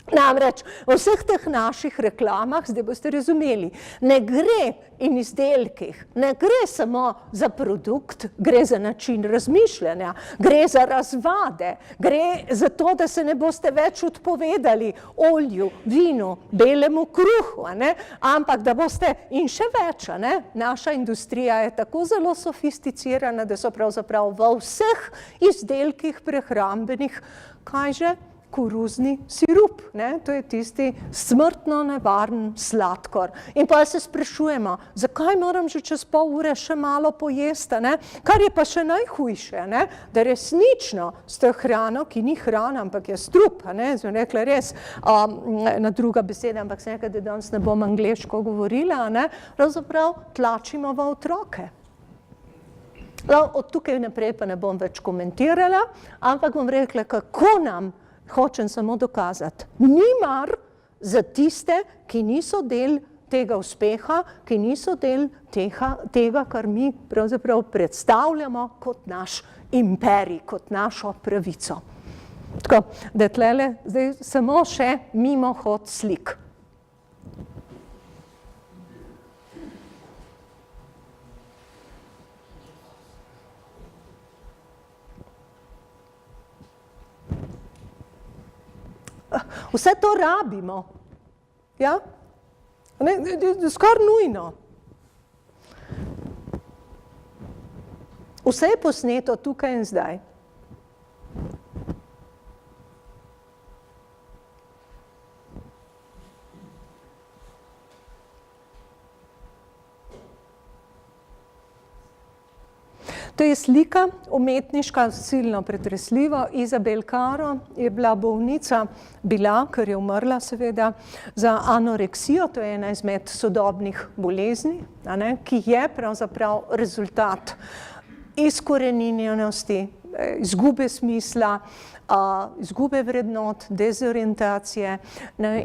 Namreč, v vseh teh naših reklamah, zdaj boste razumeli, ne gre in izdelkih, ne gre samo za produkt, gre za način razmišljanja, gre za razvade, gre za to, da se ne boste več odpovedali olju, vinu, belemu kruhu, ampak da boste in še več, naša industrija je tako zelo sofisticirana, da so pravzaprav v vseh izdelkih prehrambenih, kaj že? Koruzni sirup, to je tisti smrtno nevaren sladkor. In pa se sprašujemo, zakaj moram že čez pol ure še malo pojesti, kar je pa še najhujše, da resnično s to hrano, ki ni hrana, ampak je strup, sem rekla res, na druga beseda, ampak sem rekla, da danes ne bom angleško govorila, pravzaprav tlačimo v otroke. Od tukaj naprej pa ne bom več komentirala, ampak bom rekla, kako nam hočem samo dokazati. Ni mar za tiste, ki niso del tega uspeha, ki niso del tega, kar mi pravzaprav predstavljamo kot naš imperij, kot našo pravico. Tako, da tlele zdaj samo še mimohod slik. Vse to rabimo. Ja? Skoraj nujno. Vse je posneto tukaj in zdaj. To je slika umetniška, silno pretresljiva. Izabel Caro je bila bolnica, ker je umrla seveda, za anoreksijo, to je ena izmed sodobnih bolezni, ki je pravzaprav rezultat izkoreninjenosti, izgube smisla, izgube vrednot, dezorientacije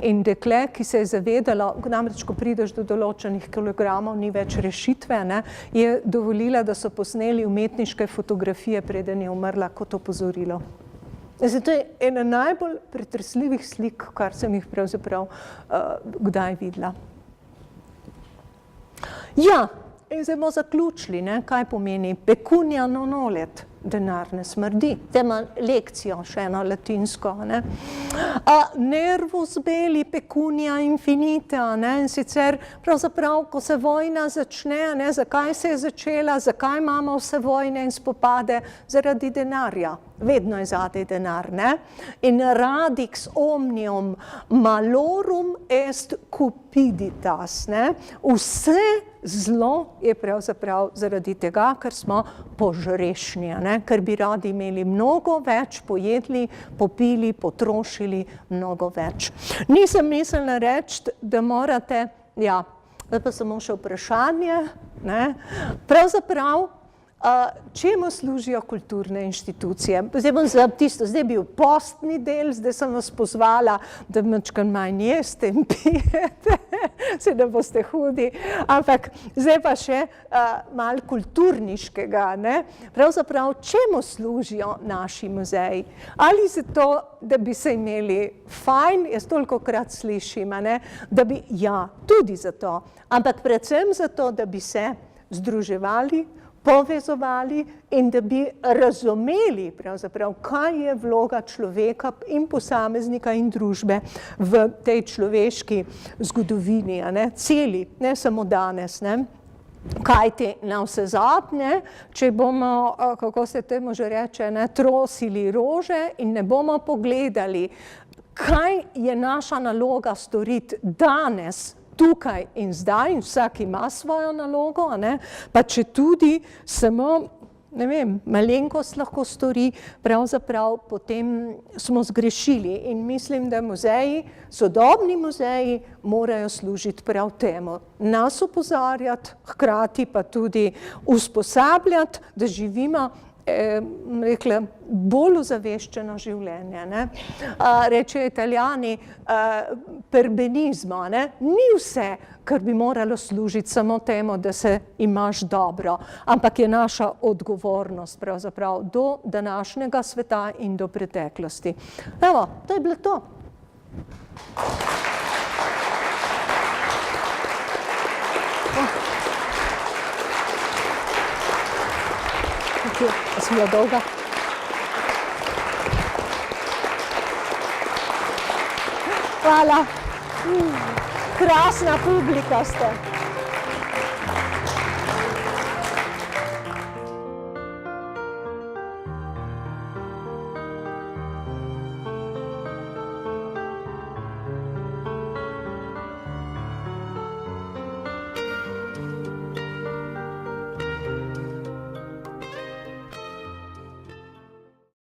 in dekle, ki se je zavedalo, namreč ko prideš do določenih kilogramov, ni več rešitve, je dovolila, da so posneli umetniške fotografije, preden je umrla, kot opozorilo. Zato je ena najbolj pretresljivih slik, kar sem jih pravzaprav kdaj videla. Ja, in zdaj bomo zaključili, kaj pomeni pecunia non olet. Denar ne smrdi. Tema lekcijo, še eno latinsko. Nervus belli pecunia infinita. In sicer pravzaprav, ko se vojna začne, zakaj se je začela, zakaj imamo vse vojne in spopade? Zaradi denarja. Vedno je zadaj denar. In radix omnium malorum est cupiditas. Vse zlo je pravzaprav zaradi tega, ker smo požrešni, ker bi radi imeli mnogo več, pojedli, popili, potrošili mnogo več. Nisem mislila reči, da morate, ja, da pa samo še vprašanje, pravzaprav, čemu služijo kulturne inštitucije? Zdaj bom za tisto, zdaj je bil postni del, zdaj sem vas pozvala, da mačkam manj jeste in pijete, se da boste hudi, ampak zdaj pa še malo kulturniškega, pravzaprav, čemu služijo naši muzeji? Ali zato, da bi se imeli fajn, jaz tolikokrat slišim, da bi, ja, tudi zato, ampak predvsem zato, da bi se združevali, povezovali in da bi razumeli pravzaprav, kaj je vloga človeka in posameznika in družbe v tej človeški zgodovini, celi, ne samo danes. Kajti na vse zadnje, če bomo, kako se temu že reče, trosili rože in ne bomo pogledali, kaj je naša naloga storiti danes, tukaj in zdaj, in vsak ima svojo nalogo, pa če tudi samo, ne vem, malenkost lahko stori, pravzaprav potem smo zgrešili. In mislim, da muzeji, sodobni muzeji, morajo služiti prav temu. Nas opozarjati, hkrati pa tudi usposabljati, da živimo, rekla, bolj ozaveščeno življenje. Rečejo Italijani, perbenizmo, ni vse, kar bi moralo služiti samo temu, da se imaš dobro, ampak je naša odgovornost pravzaprav do današnjega sveta in do preteklosti. Evo, to je bilo to. Sem bila dolga? Hvala. Krasna publika ste.